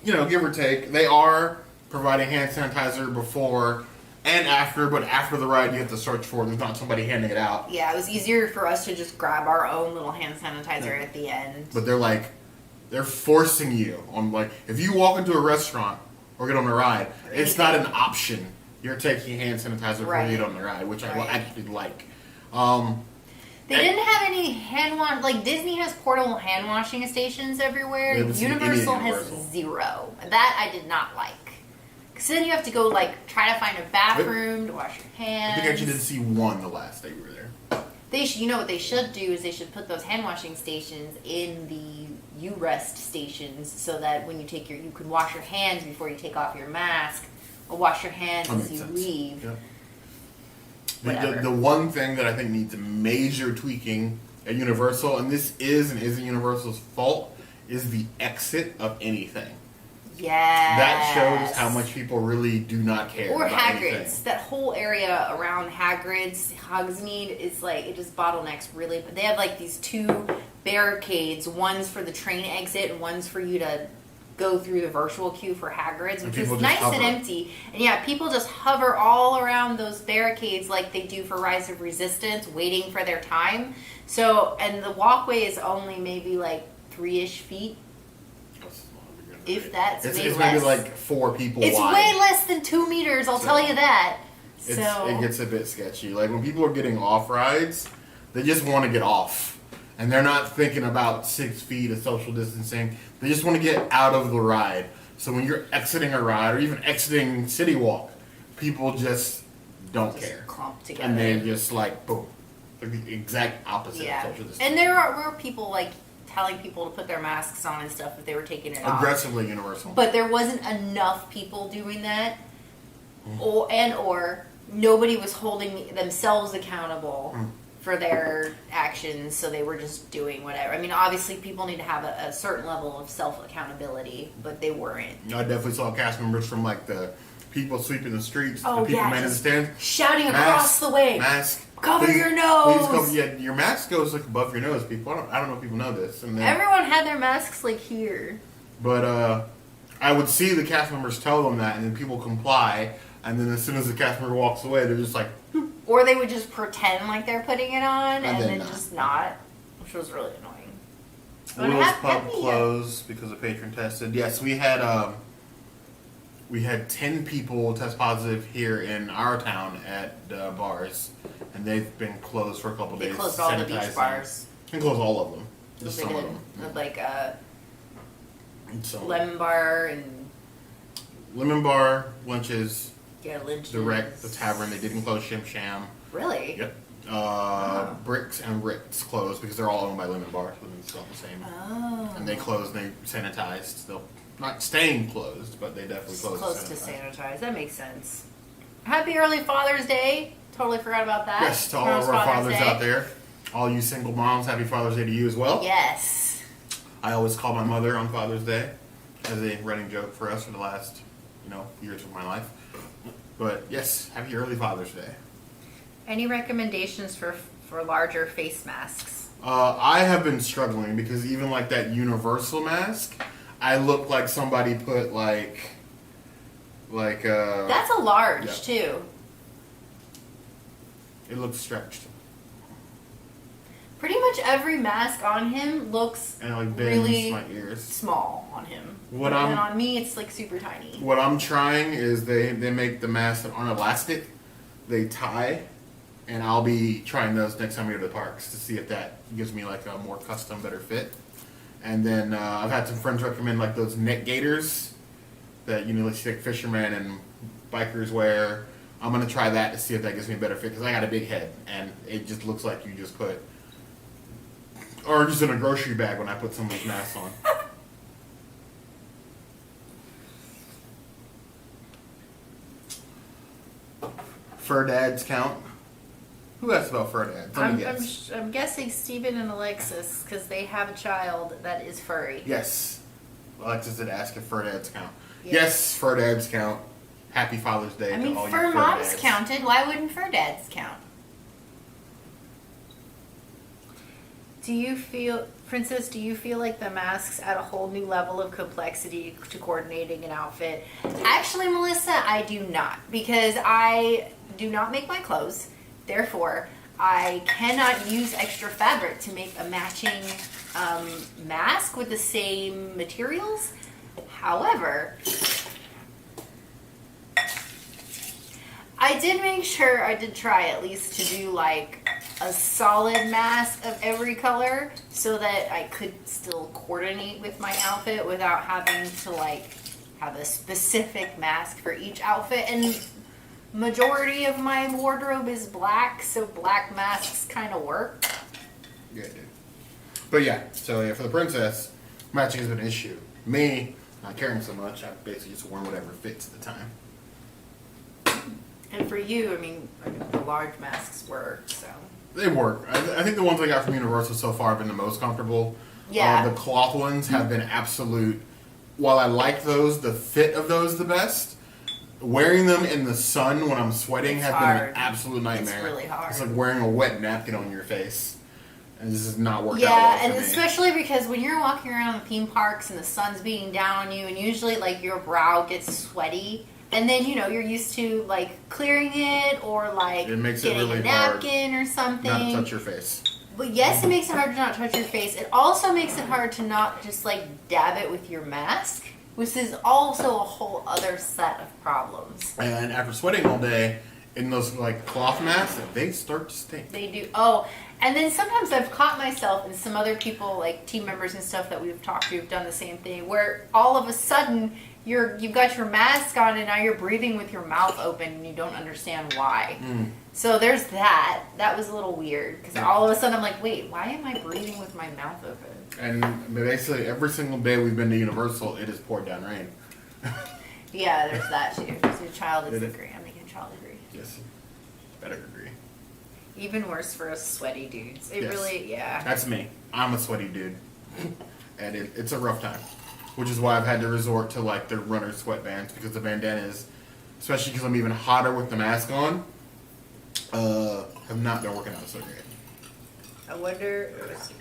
give or take, they are providing hand sanitizer before and after, but after the ride you have to search for it. There's not somebody handing it out. Yeah, it was easier for us to just grab our own little hand sanitizer at the end. But they're forcing you on, like, if you walk into a restaurant or get on a ride, Or it's not an anything. option. You're taking hand sanitizer before Right. you get on the ride, which I Right. actually like. They didn't have any hand wash. Like Disney has portable hand washing stations everywhere. We haven't seen any at Universal has Universal. 0. That I did not like. Because then you have to go try to find a bathroom to wash your I hands. think I actually did see one the last day we were there. They should. You know what they should do is they should put those hand washing stations in the U-Rest stations so that when you can wash your hands before you take off your mask, or wash your hands That as makes you sense. leave. Yeah. Whatever. The one thing that I think needs major tweaking at Universal, and this isn't Universal's fault, is the exit of anything. Yes. That shows how much people really do not care. Or about Hagrid's. anything. That whole area around Hagrid's, Hogsmeade, is like, it just bottlenecks really. But they have like these 2 barricades. One's for the train exit and one's for you to go through the virtual queue for Hagrid's, And which is people just nice hover. and empty. And yeah, people just hover all around those barricades like they do for Rise of Resistance, waiting for their time. So, and the walkway is only maybe like 3-ish feet. If that's it's, way it's less. maybe like 4 people It's wide. way less than 2 meters, I'll So, tell you that. It gets a bit sketchy. Like when people are getting off rides, they just want to get off. And they're not thinking about 6 feet of social distancing. They just want to get out of the ride. So when you're exiting a ride or even exiting City Walk, people just don't just care. clump together. And they just like, boom. Like the exact opposite yeah. of social distancing. And there were people like telling people to put their masks on and stuff if they were taking it off. Aggressively universal. But there wasn't enough people doing that, or nobody was holding themselves accountable for their actions, so they were just doing whatever. I mean, obviously, people need to have a certain level of self accountability, but they weren't. I definitely saw cast members from like the people sweeping the streets, Oh, the people yeah, manning the just stands. shouting across the way. Mask. Cover your nose. Please cover. Yeah, your mask goes like above your nose. People, I don't know if people know this. And then, Everyone had their masks like here. but I would see the cast members tell them that, and then people comply. And then as soon as the cast member walks away, they're just like, Or they would just pretend like they're putting it on and then then not. just not, which was really annoying. But Will's happy- Pub happy, closed because of patron tested. Yes, we had 10 people test positive here in our town at bars, and they've been closed for a couple They days. closed all the beach sanitizing. bars. They closed all of them. Just They some of did. them. Like So, lemon bar and Lemon Bar, Lunches, Lynch's. the Wreck, the Tavern, they didn't close Shim Sham. Really? Yep. Bricks and Ritz closed because they're all owned by Lemon Bar, so it's all the same. Oh. And they closed and they sanitized. They'll not staying closed, but they definitely It's closed. close and to sanitized. sanitize. That makes sense. Happy early Father's Day. Totally forgot about that. Yes, to all Tomorrow's of our fathers Day. out there, all you single moms, happy Father's Day to you as well. Yes. I always call my mother on Father's Day as a running joke for us for the last, years of my life. But yes, happy early Father's Day. Any recommendations for larger face masks? I have been struggling because even like that universal mask, I look like somebody put like That's a large yeah. too. It looks stretched Pretty much every mask on him looks and it like bends really my ears. small on him. What and I'm- on me, it's like super tiny. What I'm trying is they make the masks that aren't elastic, they tie, and I'll be trying those next time we go to the parks to see if that gives me like a more custom, better fit. And then I've had some friends recommend like those neck gaiters that like fishermen and bikers wear. I'm gonna try that to see if that gives me a better fit because I got a big head and it just looks like you just put, or just in a grocery bag when I put some of these masks on. Fur dads count? Who asked about fur dads? Let me guess. I'm guessing Steven and Alexis because they have a child that is furry. Yes. Alexis did ask if fur dads count. Yes. Yes, fur dads count. Happy Father's Day I to mean, all fur your fur moms dads. counted. Why wouldn't fur dads count? Princess, do you feel like the masks add a whole new level of complexity to coordinating an outfit? Actually, Melissa, I do not, because I do not make my clothes. Therefore, I cannot use extra fabric to make a matching mask with the same materials. However, I did make sure, I did try at least to do like a solid mask of every color so that I could still coordinate with my outfit without having to like have a specific mask for each outfit. And majority of my wardrobe is black, so black masks kind of work. Yeah, dude. But yeah, so yeah, for the princess, matching has been an issue. Me, not caring so much, I've basically just worn whatever fits at the time. And for you, I mean, the large masks work, so. They work. I think the ones I got from Universal so far have been the most comfortable. Yeah. The cloth ones have been absolute while I like those, the fit of those the best, wearing them in the sun when I'm sweating It's have hard. been an absolute nightmare. It's really hard. It's like wearing a wet napkin on your face. And this has not worked out Yeah, well and for me. especially because when you're walking around the theme parks and the sun's beating down on you, and usually like your brow gets sweaty, and then you know you're used to like clearing it or like It makes it getting really a napkin or something. Not to touch your face. But yes, it makes it hard to not touch your face. It also makes it hard to not just like dab it with your mask, which is also a whole other set of problems. And after sweating all day in those like cloth masks, they start to stink. They do. Oh, and then sometimes I've caught myself and some other people, like team members and stuff that we've talked to, have done the same thing. Where all of a sudden you've got your mask on and now you're breathing with your mouth open and you don't understand why. So there's that. That was a little weird because all of a sudden I'm like, wait, why am I breathing with my mouth open? And basically every single day we've been to Universal, it has poured down rain. Yeah, there's that too. So child is Did it? degree. I'm making child degree. Yes, better agree. Even worse for us sweaty dudes. It Yes. really, yeah. That's me. I'm a sweaty dude, and it's a rough time. Which is why I've had to resort to like the runner sweatbands because the bandanas, especially because I'm even hotter with the mask on, have not been working out so great. I wonder. Let's see.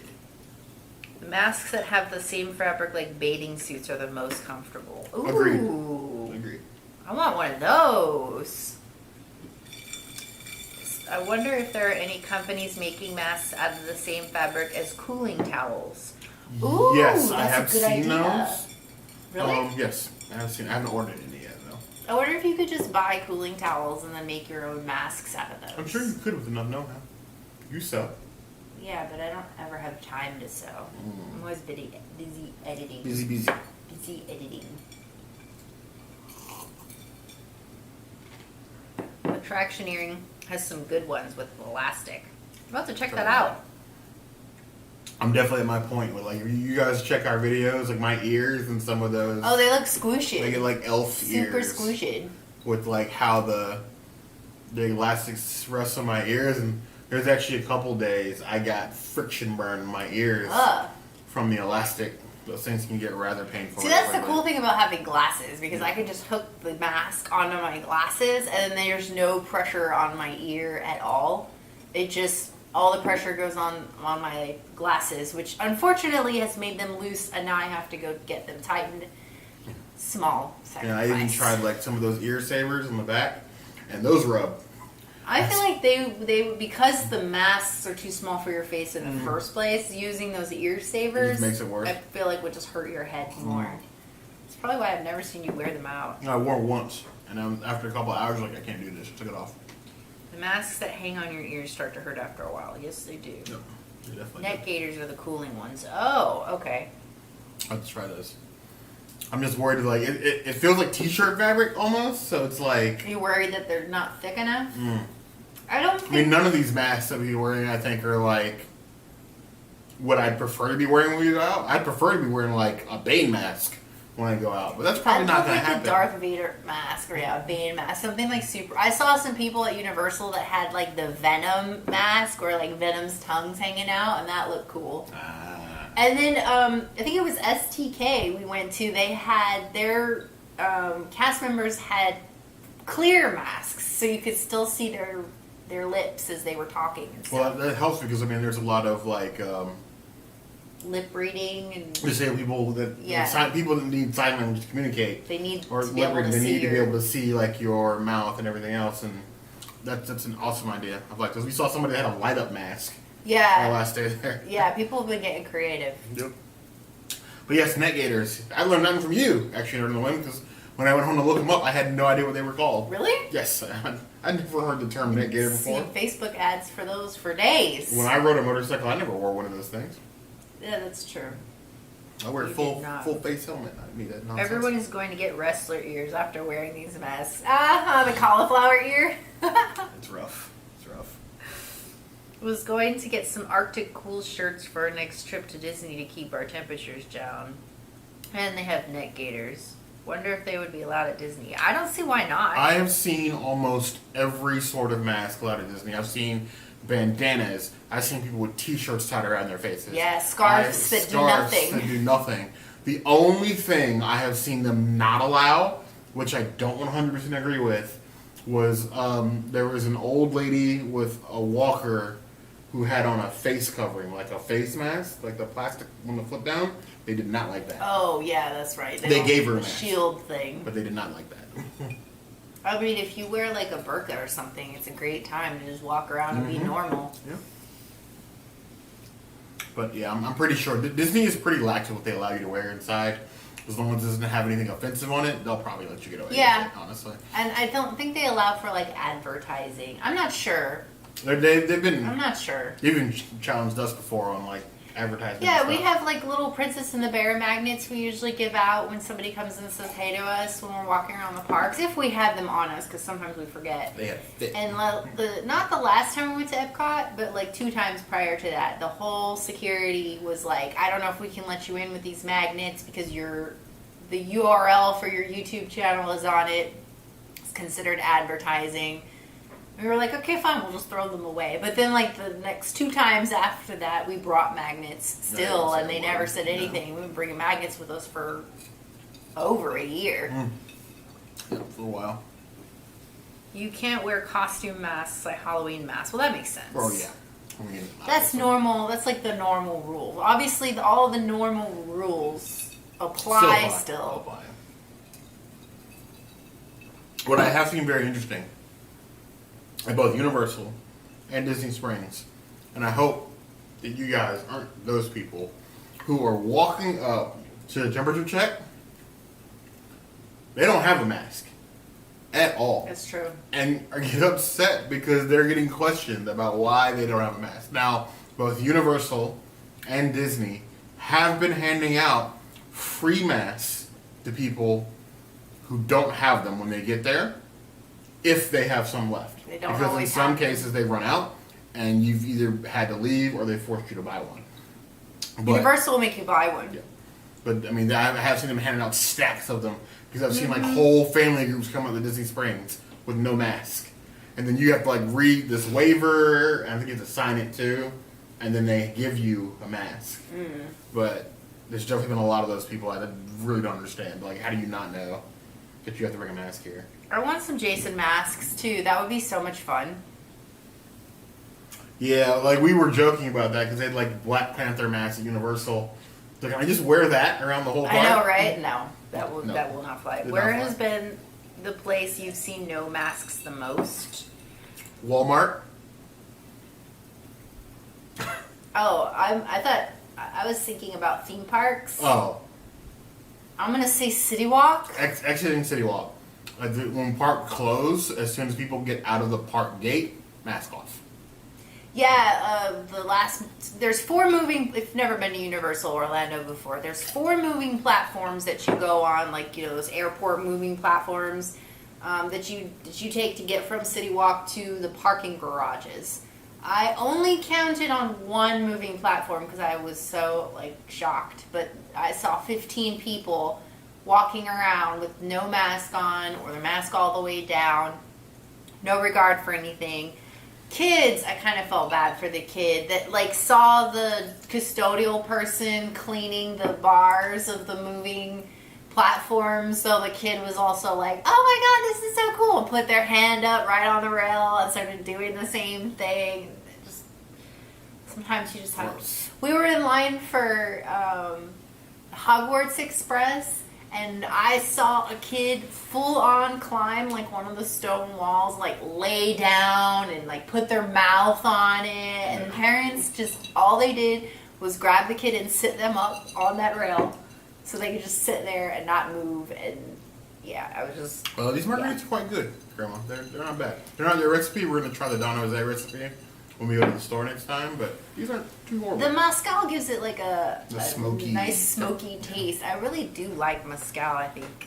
The masks that have the same fabric like bathing suits are the most comfortable. Ooh. Agreed. I want one of those. I wonder if there are any companies making masks out of the same fabric as cooling towels. Ooh, Yes, I that's have a good seen idea. those. Really? Yes, I haven't ordered any yet though. I wonder if you could just buy cooling towels and then make your own masks out of those. I'm sure you could with enough know-how. You sew. Yeah, but I don't ever have time to sew. I'm always busy editing. Busy. Busy editing. Attractioneering has some good ones with elastic. I'm about to check that out. I'm definitely at my point with like if you guys check our videos, like my ears and some of those. Oh, they look squishy. They get like elf Super ears. squishy. With like how the elastics rest on my ears, and there's actually a couple days I got friction burn in my ears Ugh. from the elastic. Those things can get rather painful. See, that's the cool thing about having glasses because I can just hook the mask onto my glasses and then there's no pressure on my ear at all. It just all the pressure goes on my glasses, which unfortunately has made them loose, and now I have to go get them tightened. Small sacrifice. Yeah, I even tried like some of those ear savers on the back, and those rub. I feel like they because the masks are too small for your face in the first place. Using those ear savers just makes it worse. I feel like would just hurt your head more. It's probably why I've never seen you wear them out. I wore it once, and after a couple of hours, like I can't do this. I took it off. The masks that hang on your ears start to hurt after a while. Yes, they do. Yep, they definitely. Neck gaiters are the cooling ones. Oh, okay. I'll just try those. I'm just worried, like it feels like t-shirt fabric almost, so it's like. Are you worried that they're not thick enough? I don't think. I mean, none of these masks that we're wearing, I think, are like what I'd prefer to be wearing when we go out. I'd prefer to be wearing like a Bane mask when I go out, but that's probably not going to like happen. the Darth Vader mask, or yeah, a Bane mask, something like super. I saw some people at Universal that had like the Venom mask, or like Venom's tongues hanging out, and that looked cool. And then I think it was STK we went to. They had their cast members had clear masks, so you could still see their lips as they were talking and Well, stuff. that helps because I mean, there's a lot of like Lip reading and disabled people that Yeah. people that need sign language to communicate, they need or to be able to they see need to be your- able to see like your mouth and everything else, and that's an awesome idea. I've like because we saw somebody that had a light up mask our Yeah, last day there. yeah. People have been getting creative. Yep. But yes, net gaiters. I learned nothing from you, actually, on the whim, because when I went home to look them up, I had no idea what they were called. Really? Yes, I never heard the term net gator before. Seen Facebook ads for those for days. When I rode a motorcycle, I never wore one of those things. Yeah, that's true. I wear a You full did not. full face helmet. I need that nonsense. Everyone is going to get wrestler ears after wearing these masks. The cauliflower ear. It's rough. It's rough. Was going to get some Arctic cool shirts for our next trip to Disney to keep our temperatures down. And they have neck gaiters. Wonder if they would be allowed at Disney. I don't see why not. I have seen almost every sort of mask allowed at Disney. I've seen bandanas. I've seen people with T-shirts tied around their faces. Yeah, scarves that do Scarves nothing. that do nothing. The only thing I have seen them not allow, which I don't 100% agree with, was there was an old lady with a walker who had on a face covering, like a face mask, like the plastic on the flip down. They did not like that. Oh yeah, that's right. They gave her a the mask. shield thing. But they did not like that. I mean, if you wear like a burqa or something, it's a great time to just walk around and be normal. Yeah. But yeah, I'm pretty sure Disney is pretty lax with what they allow you to wear inside. As long as it doesn't have anything offensive on it, they'll probably let you get away with it, honestly. And I don't think they allow for like advertising. I'm not sure. They've been. I'm not sure. They've even challenged us before on like advertising. Yeah, we have like little Princess and the Bear magnets we usually give out when somebody comes and says hey to us when we're walking around the parks. If we have them on us, because sometimes we forget. They have fit. And not the last time we went to Epcot, but like 2 times prior to that, the whole security was like, I don't know if we can let you in with these magnets because the URL for your YouTube channel is on it. It's considered advertising. We were like, okay, fine, we'll just throw them away. But then, like, the next 2 times after that, we brought magnets still, and they never said anything. We've been bringing magnets with us for over a year. Yeah, for a while. You can't wear costume masks like Halloween masks. Well, that makes sense. Oh, yeah. I mean, That's normal. That's like the normal rule. Obviously, all of the normal rules apply still. Apply. What I have seen very interesting at both Universal and Disney Springs, and I hope that you guys aren't those people who are walking up to the temperature check. They don't have a mask at all. That's true. And get upset because they're getting questioned about why they don't have a mask. Now, both Universal and Disney have been handing out free masks to people who don't have them when they get there, if they have some left. They don't because always in some have them. cases they run out, and you've either had to leave or they forced you to buy one. But, Universal will make you buy one. yeah. But I mean, I have seen them handing out stacks of them because I've seen like whole family groups come up to Disney Springs with no mask, and then you have to like read this waiver, and I think you have to sign it too, and then they give you a mask. But there's definitely been a lot of those people I really don't understand. Like, how do you not know that you have to bring a mask here? I want some Jason masks too. That would be so much fun. Yeah, like we were joking about that because they had like Black Panther masks at Universal. So can I just wear that around the whole park? I know, right? No, that will not fly. Did Where not has fly. been the place you've seen no masks the most? Walmart. Oh, I was thinking about theme parks. Oh, I'm gonna say City Walk. exiting City Walk. When park close, as soon as people get out of the park gate, mask off. Yeah, there's 4 moving. If you've never been to Universal Orlando before, there's 4 moving platforms that you go on, like those airport moving platforms that you take to get from City Walk to the parking garages. I only counted on 1 moving platform because I was so shocked, but I saw 15 people walking around with no mask on or their mask all the way down, no regard for anything. Kids, I kind of felt bad for the kid that saw the custodial person cleaning the bars of the moving platforms, so the kid was also like, oh my god, this is so cool, and put their hand up right on the rail and started doing the same thing. Sometimes you just have. We were in line for Hogwarts Express, and I saw a kid full on climb one of the stone walls, lay down and put their mouth on it. And the parents all they did was grab the kid and sit them up on that rail, so they could just sit there and not move. And yeah, I was just. Well, these margaritas are quite good, Grandma. They're not bad. They're not your recipe. We're gonna try the Don Jose recipe when we go to the store next time, but these aren't too horrible. The mezcal gives it a smoky, nice smoky taste. I really do like mezcal, I think.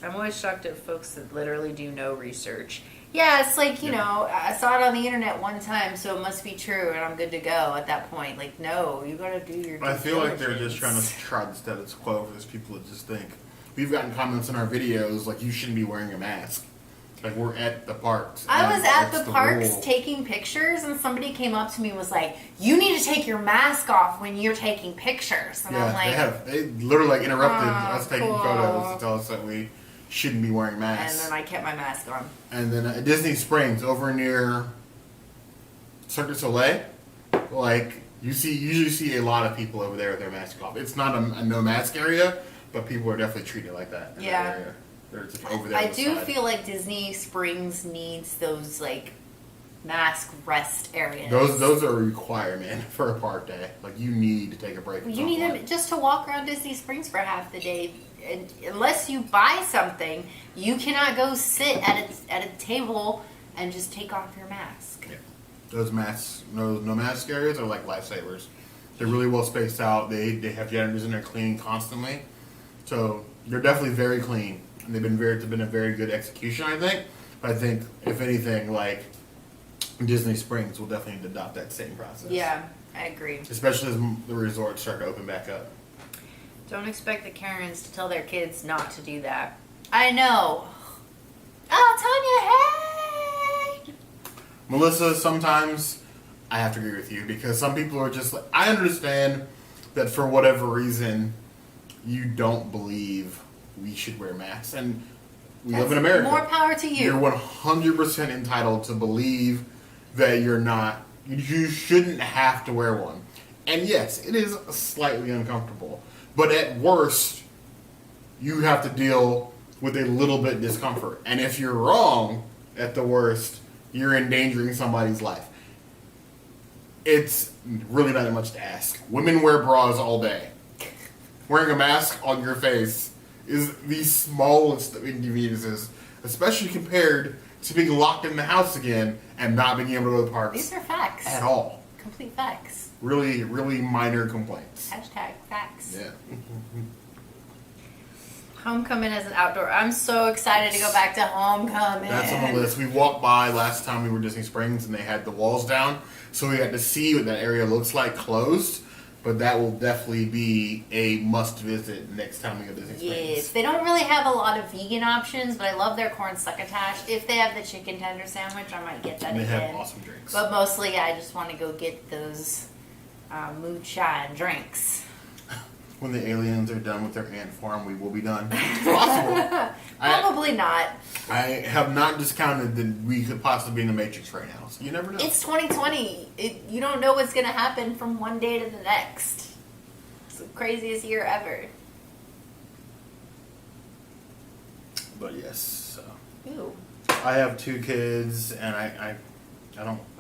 I'm always shocked at folks that literally do no research. Yeah, it's I saw it on the internet one time, so it must be true, and I'm good to go at that point. No, you gotta do your due I feel like they're diligence. just trying to try the status quo for those people that just think. We've gotten comments in our videos you shouldn't be wearing a mask. Like, we're at the parks. I and was at that's the parks rule. taking pictures, and somebody came up to me and was like, "You need to take your mask off when you're taking pictures." And I'm like, they literally like interrupted "Oh, us taking cool." photos to tell us that we shouldn't be wearing and masks. then I kept my mask on. And then at Disney Springs, over near Cirque du Soleil, like usually see a lot of people over there with their masks off. It's not a no mask area, but people are definitely treating it like that. In Yeah. that area. They're just over there. I on the do side. feel like Disney Springs needs those like mask rest areas. those are a requirement for a park day. Like, you need to take a break. You need them just to walk around Disney Springs for half the day. And unless you buy something, you cannot go sit at a table and just take off your mask. Yeah. Those masks, no mask areas are like lifesavers. They're really well spaced out. They have janitors in there cleaning constantly, so they're definitely very clean. And it's been a very good execution, I think. But I think if anything, like Disney Springs will definitely need to adopt that same process. Yeah, I agree. Especially as the resorts start to open back up. Don't expect the Karens to tell their kids not to do that. I know. Oh, Tanya, hey! Melissa, sometimes I have to agree with you because some people are just like, I understand that for whatever reason you don't believe we should wear masks, and we live in America. More power to you. You're 100% entitled to believe that you shouldn't have to wear one. And yes, it is slightly uncomfortable, but at worst, you have to deal with a little bit of discomfort. And if you're wrong, at the worst, you're endangering somebody's life. It's really not that much to ask. Women wear bras all day. Wearing a mask on your face is the smallest of inconveniences, especially compared to being locked in the house again and not being able to go to the parks These are facts. at all. Complete facts. Really, really minor complaints. Hashtag facts. Yeah. Homecoming as an outdoor. I'm so excited to go back to homecoming. That's on the list. We walked by last time we were at Disney Springs and they had the walls down, so we got to see what that area looks like closed. But that will definitely be a must visit next time we go to Disney Springs. Yes, they don't really have a lot of vegan options, but I love their corn succotash. If they have the chicken tender sandwich, I might get that And they again. have awesome drinks. But mostly, I just want to go get those moonshine drinks. When the aliens are done with their ant farm, we will be done. It's possible. Probably not. I have not discounted that we could possibly be in the Matrix right now. So you never know. It's 2020. You don't know what's going to happen from one day to the next. It's the craziest year ever. But yes, so. Ooh. I have 2 kids, and I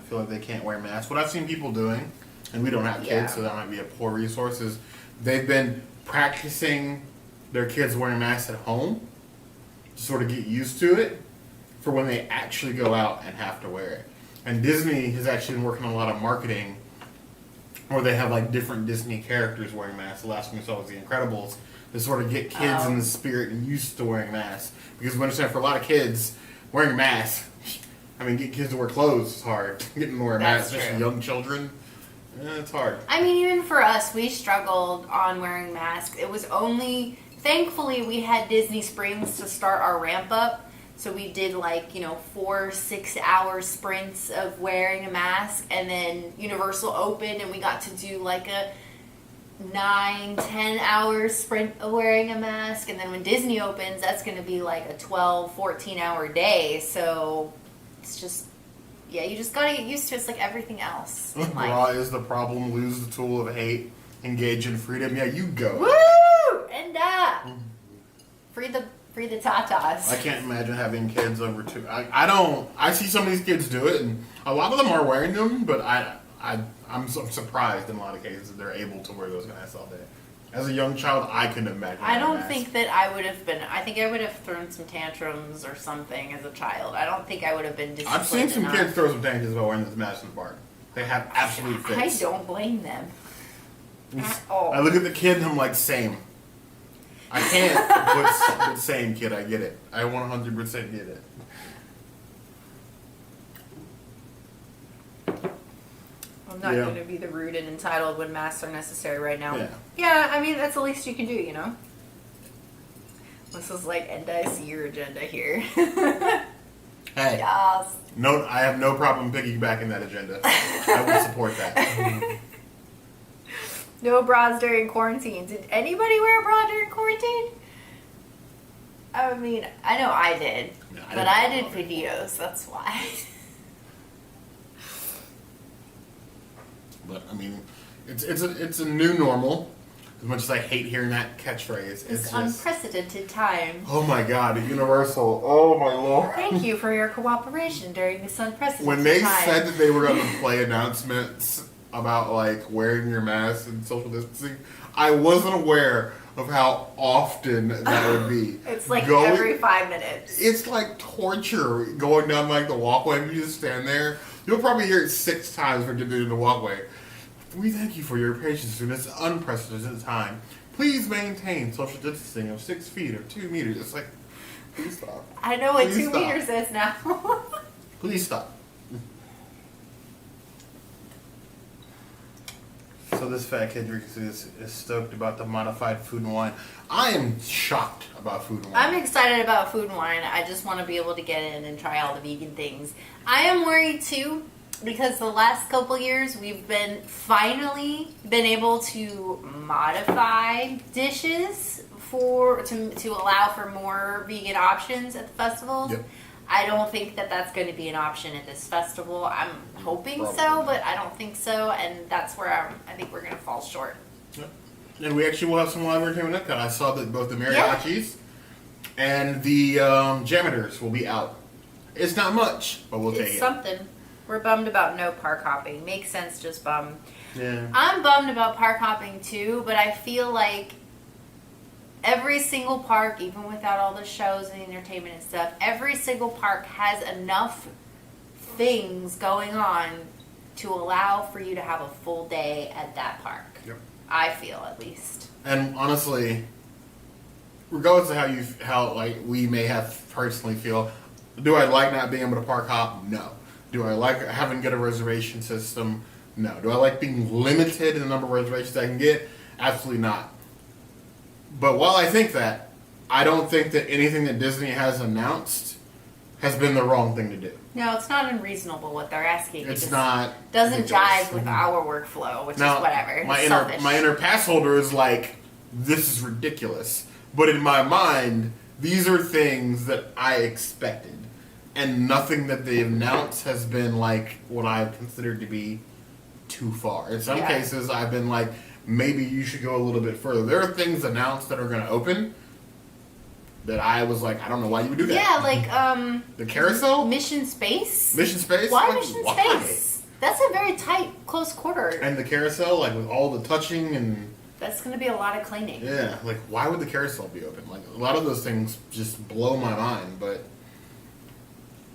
feel like they can't wear masks. What I've seen people doing, and we don't have kids, Yeah. so that might be a poor resource, is they've been practicing their kids wearing masks at home to sort of get used to it for when they actually go out and have to wear it. And Disney has actually been working on a lot of marketing where they have like different Disney characters wearing masks. The last one we saw was The Incredibles, to sort of get kids in the spirit and used to wearing masks. Because we understand for a lot of kids, wearing masks, I mean, getting kids to wear clothes is hard. Getting them to wear masks, That's especially true. young children, it's hard. I mean, even for us, we struggled on wearing masks. It was only, thankfully, we had Disney Springs to start our ramp up. So we did 4-6 hour sprints of wearing a mask, and then Universal opened and we got to do like a 9-10 hour sprint of wearing a mask. And then when Disney opens, that's going to be like a 12-14 hour day. So it's just, yeah, you just gotta get used to it. It's like everything else in life. Bra is the problem, lose the tool of hate, engage in freedom. Yeah, you go. Woo! And free the tatas. I can't imagine having kids over 2. I see some of these kids do it, and a lot of them are wearing them, but I'm surprised in a lot of cases that they're able to wear those masks all day. As a young child, I couldn't imagine. I wearing a don't mask. think that I would have been. I think I would have thrown some tantrums or something as a child. I don't think I would have been disciplined I've seen some enough. kids throw some tantrums about wearing this mask in the park. They have absolute I fits. don't blame them at all. I look at the kid and I'm like, same. I can't, but same, kid. I get it. I 100% get it. I'm not Yeah. going to be the rude and entitled when masks are necessary right now. Yeah. Yeah, I mean, that's the least you can do, you know? This is like, and I see your agenda here. Hey, Yes. no, I have no problem piggybacking that agenda. I will support that. No bras during quarantine. Did anybody wear a bra during quarantine? I mean, I know I did, Yeah, but I did videos. That's why. But I mean, it's a new normal. As much as I hate hearing that catchphrase, It's it's just, unprecedented time. oh my god, Universal, oh my lord. Thank you for your cooperation during this unprecedented When they time. said that they were going to play announcements about like wearing your mask and social distancing, I wasn't aware of how often that would be. It's like Going- every 5 minutes. It's like torture going down like the walkway. If you just stand there, you'll probably hear it 6 times for getting in the walkway. We thank you for your patience through this unprecedented time. Please maintain social distancing of 6 feet or 2 meters. It's like, please stop. I know what Please 2 stop. meters is now. Please stop. So this fat kid is stoked about the modified Food and Wine. I am shocked about Food and Wine. I'm excited about Food and Wine. I just want to be able to get in and try all the vegan things. I am worried too because the last couple years we've finally been able to modify dishes to allow for more vegan options at the festivals. Yep. I don't think that that's going to be an option at this festival. I'm hoping Probably so, not. but I don't think so, and that's where I think we're going to fall short. Yep. And we actually will have some live entertainment. I saw that both the mariachis and the janitors will be out. It's not much, but we'll take It's it. something. We're bummed about no park hopping. Makes sense, just bummed. Yeah. I'm bummed about park hopping too, but I feel like every single park, even without all the shows and entertainment and stuff, every single park has enough things going on to allow for you to have a full day at that park. Yep. I feel, at least. And honestly, regardless of how like we may have personally feel, do I like not being able to park hop? No. Do I like having to get a reservation system? No. Do I like being limited in the number of reservations I can get? Absolutely not. But while I think that, I don't think that anything that Disney has announced has been the wrong thing to do. No, it's not unreasonable what they're asking. It's just not doesn't ridiculous. jive with our workflow, which Now, is whatever. My It's inner selfish. my inner pass holder is like, this is ridiculous. But in my mind, these are things that I expected, and nothing that they've announced has been like what I've considered to be too far. In some Yeah. cases, I've been like, maybe you should go a little bit further. There are things announced that are going to open that I was like, I don't know why you would do that. Yeah, like The carousel, Mission Space. Mission Space. Why Like, Mission why? Space? That's a very tight, close quarter. And the carousel, like with all the touching and. That's going to be a lot of cleaning. Yeah, like why would the carousel be open? Like a lot of those things just blow my mind, but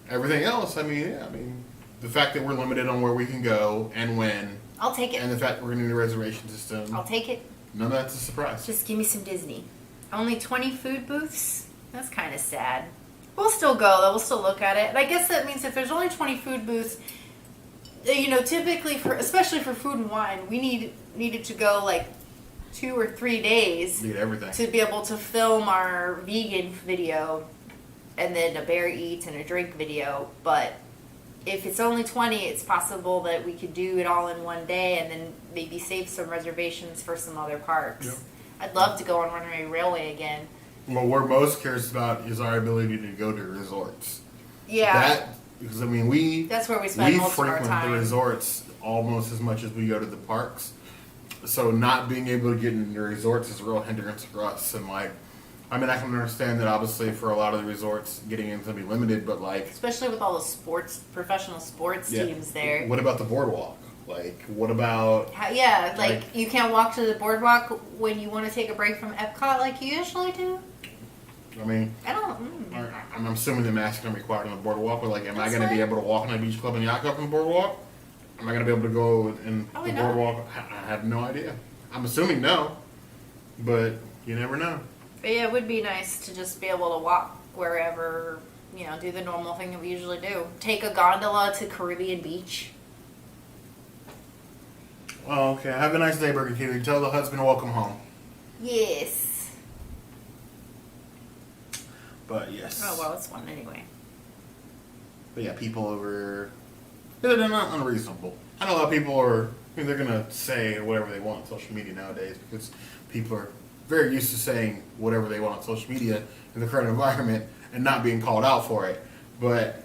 everything else, I mean, the fact that we're limited on where we can go and when, I'll take it. and the fact that we're gonna need a reservation system, I'll take it. none of that's a surprise. Just give me some Disney. Only 20 food booths? That's kind of sad. We'll still go, though. We'll still look at it. And I guess that means if there's only 20 food booths, you know, typically, especially for Food and Wine, we needed to go like 2 or 3 days Need everything. to be able to film our vegan video and then a bear eats and a drink video. But if it's only 20, it's possible that we could do it all in one day and then maybe save some reservations for some other parks. Yep. I'd love to go on Runaway Railway again. What we're most curious about is our ability to go to resorts. Yeah, Because I mean, that's where we spend we most of our frequent time. the resorts almost as much as we go to the parks. So not being able to get into the resorts is a real hindrance for us. And like, I mean, I can understand that obviously for a lot of the resorts, getting in is going to be limited, but like, Especially with all the professional sports yeah. teams there. What about the boardwalk? Like, what about? Yeah, like Like- you can't walk to the boardwalk when you want to take a break from Epcot like you usually do. I mean, I don't. I'm assuming the mask is going to be required on the boardwalk, but like, am I That's going to be fine. able to walk in the beach club and yacht club on the boardwalk? Am I going to be able to go in Probably the not. boardwalk? I have no idea. I'm assuming no, but you never know. But yeah, it would be nice to just be able to walk wherever, you know, do the normal thing that we usually do. Take a gondola to Caribbean Beach. Well, okay. Have a nice day, Burger King. Tell the husband welcome home. Yes. But yes. Oh well, it's fun anyway. But yeah, people they're not unreasonable. I know a lot of people they're gonna say whatever they want on social media nowadays because people are very used to saying whatever they want on social media in the current environment and not being called out for it. But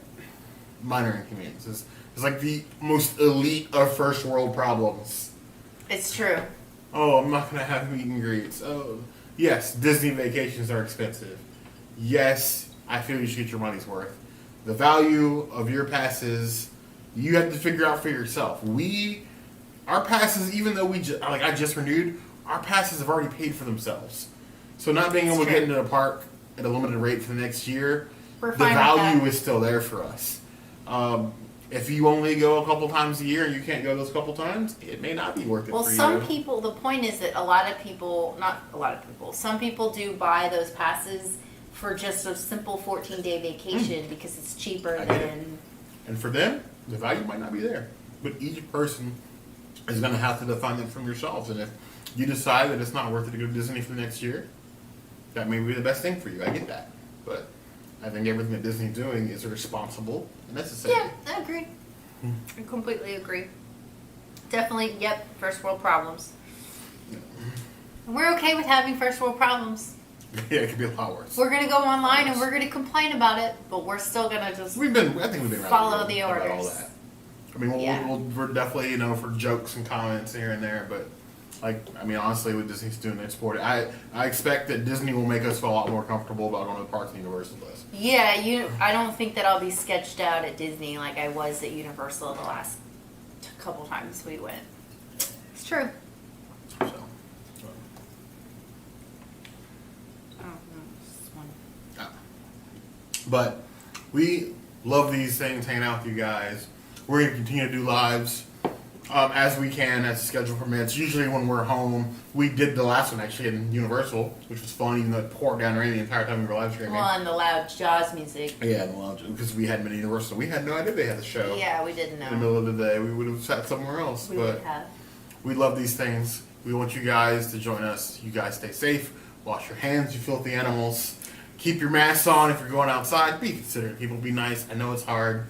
minor inconveniences is like the most elite of first world problems. It's true. Oh, I'm not gonna have meet and greets. Oh, yes, Disney vacations are expensive. Yes, I feel you should get your money's worth. The value of your passes, you have to figure out for yourself. Our passes, even though I just renewed, our passes have already paid for themselves. So not being able to get into the park at a limited rate for the next year, We're the fine with value that. is still there for us. If you only go a couple times a year and you can't go those couple times, it may not be worth it Well, for some you. people, the point is that some people do buy those passes for just a simple 14-day vacation because it's cheaper I get it. than. And for them, the value might not be there. But each person is going to have to define it from yourselves. And if you decide that it's not worth it to go to Disney for the next year, that may be the best thing for you. I get that. But I think everything that Disney's doing is responsible and necessary. Yeah, I agree. I completely agree. Definitely, yep, first world problems. And we're okay with having first world problems. Yeah, it could be a lot worse. We're gonna go online and we're gonna complain about it, but we're still gonna just. I think we've been rather follow good the about all orders. that. I mean, Yeah. we're definitely, for jokes and comments here and there, but honestly, what Disney's doing, they support it. I expect that Disney will make us feel a lot more comfortable about going to the parks and Universal does. Yeah, I don't think that I'll be sketched out at Disney like I was at Universal the last couple times we went. It's true. So, but we love these things, hanging out with you guys. We're going to continue to do lives as we can, as the schedule permits. Usually when we're home, we did the last one actually in Universal, which was fun, even though it poured down rain the entire time we were live streaming. Well, and the loud Jaws music. Yeah, in the lounge, because we hadn't been to Universal. We had no idea they had the show. Yeah, we didn't In the know. middle of the day, we would have sat somewhere else. We but would have. we love these things. We want you guys to join us. You guys stay safe. Wash your hands, you filthy animals. Keep your masks on if you're going outside. Be considerate. People be nice. I know it's hard,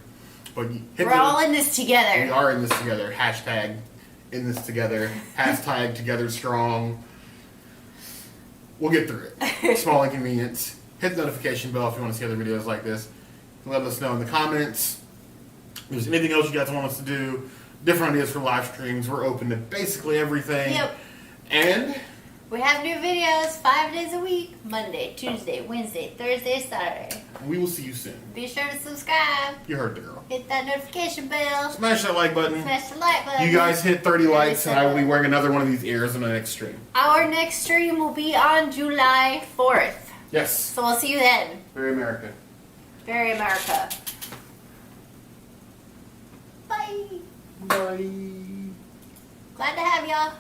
but We're all in this We together. are in this together. Hashtag in this together. Hashtag together strong. We'll get through it. Small inconvenience. Hit the notification bell if you want to see other videos like this. Let us know in the comments. If there's anything else you guys want us to do, different ideas for live streams. We're open to basically everything. Yep. And We have new videos 5 days a week. Monday, Tuesday, Wednesday, Thursday, Saturday. we will see you soon. Be sure to subscribe. You heard the girl. Hit that notification bell. Smash that like button. Smash the like button. You guys hit 30 likes and I will be wearing another one of these ears in the next stream. Our next stream will be on July 4th. Yes. So we'll see you then. Very American. Very America. Bye. Bye. Glad to have y'all.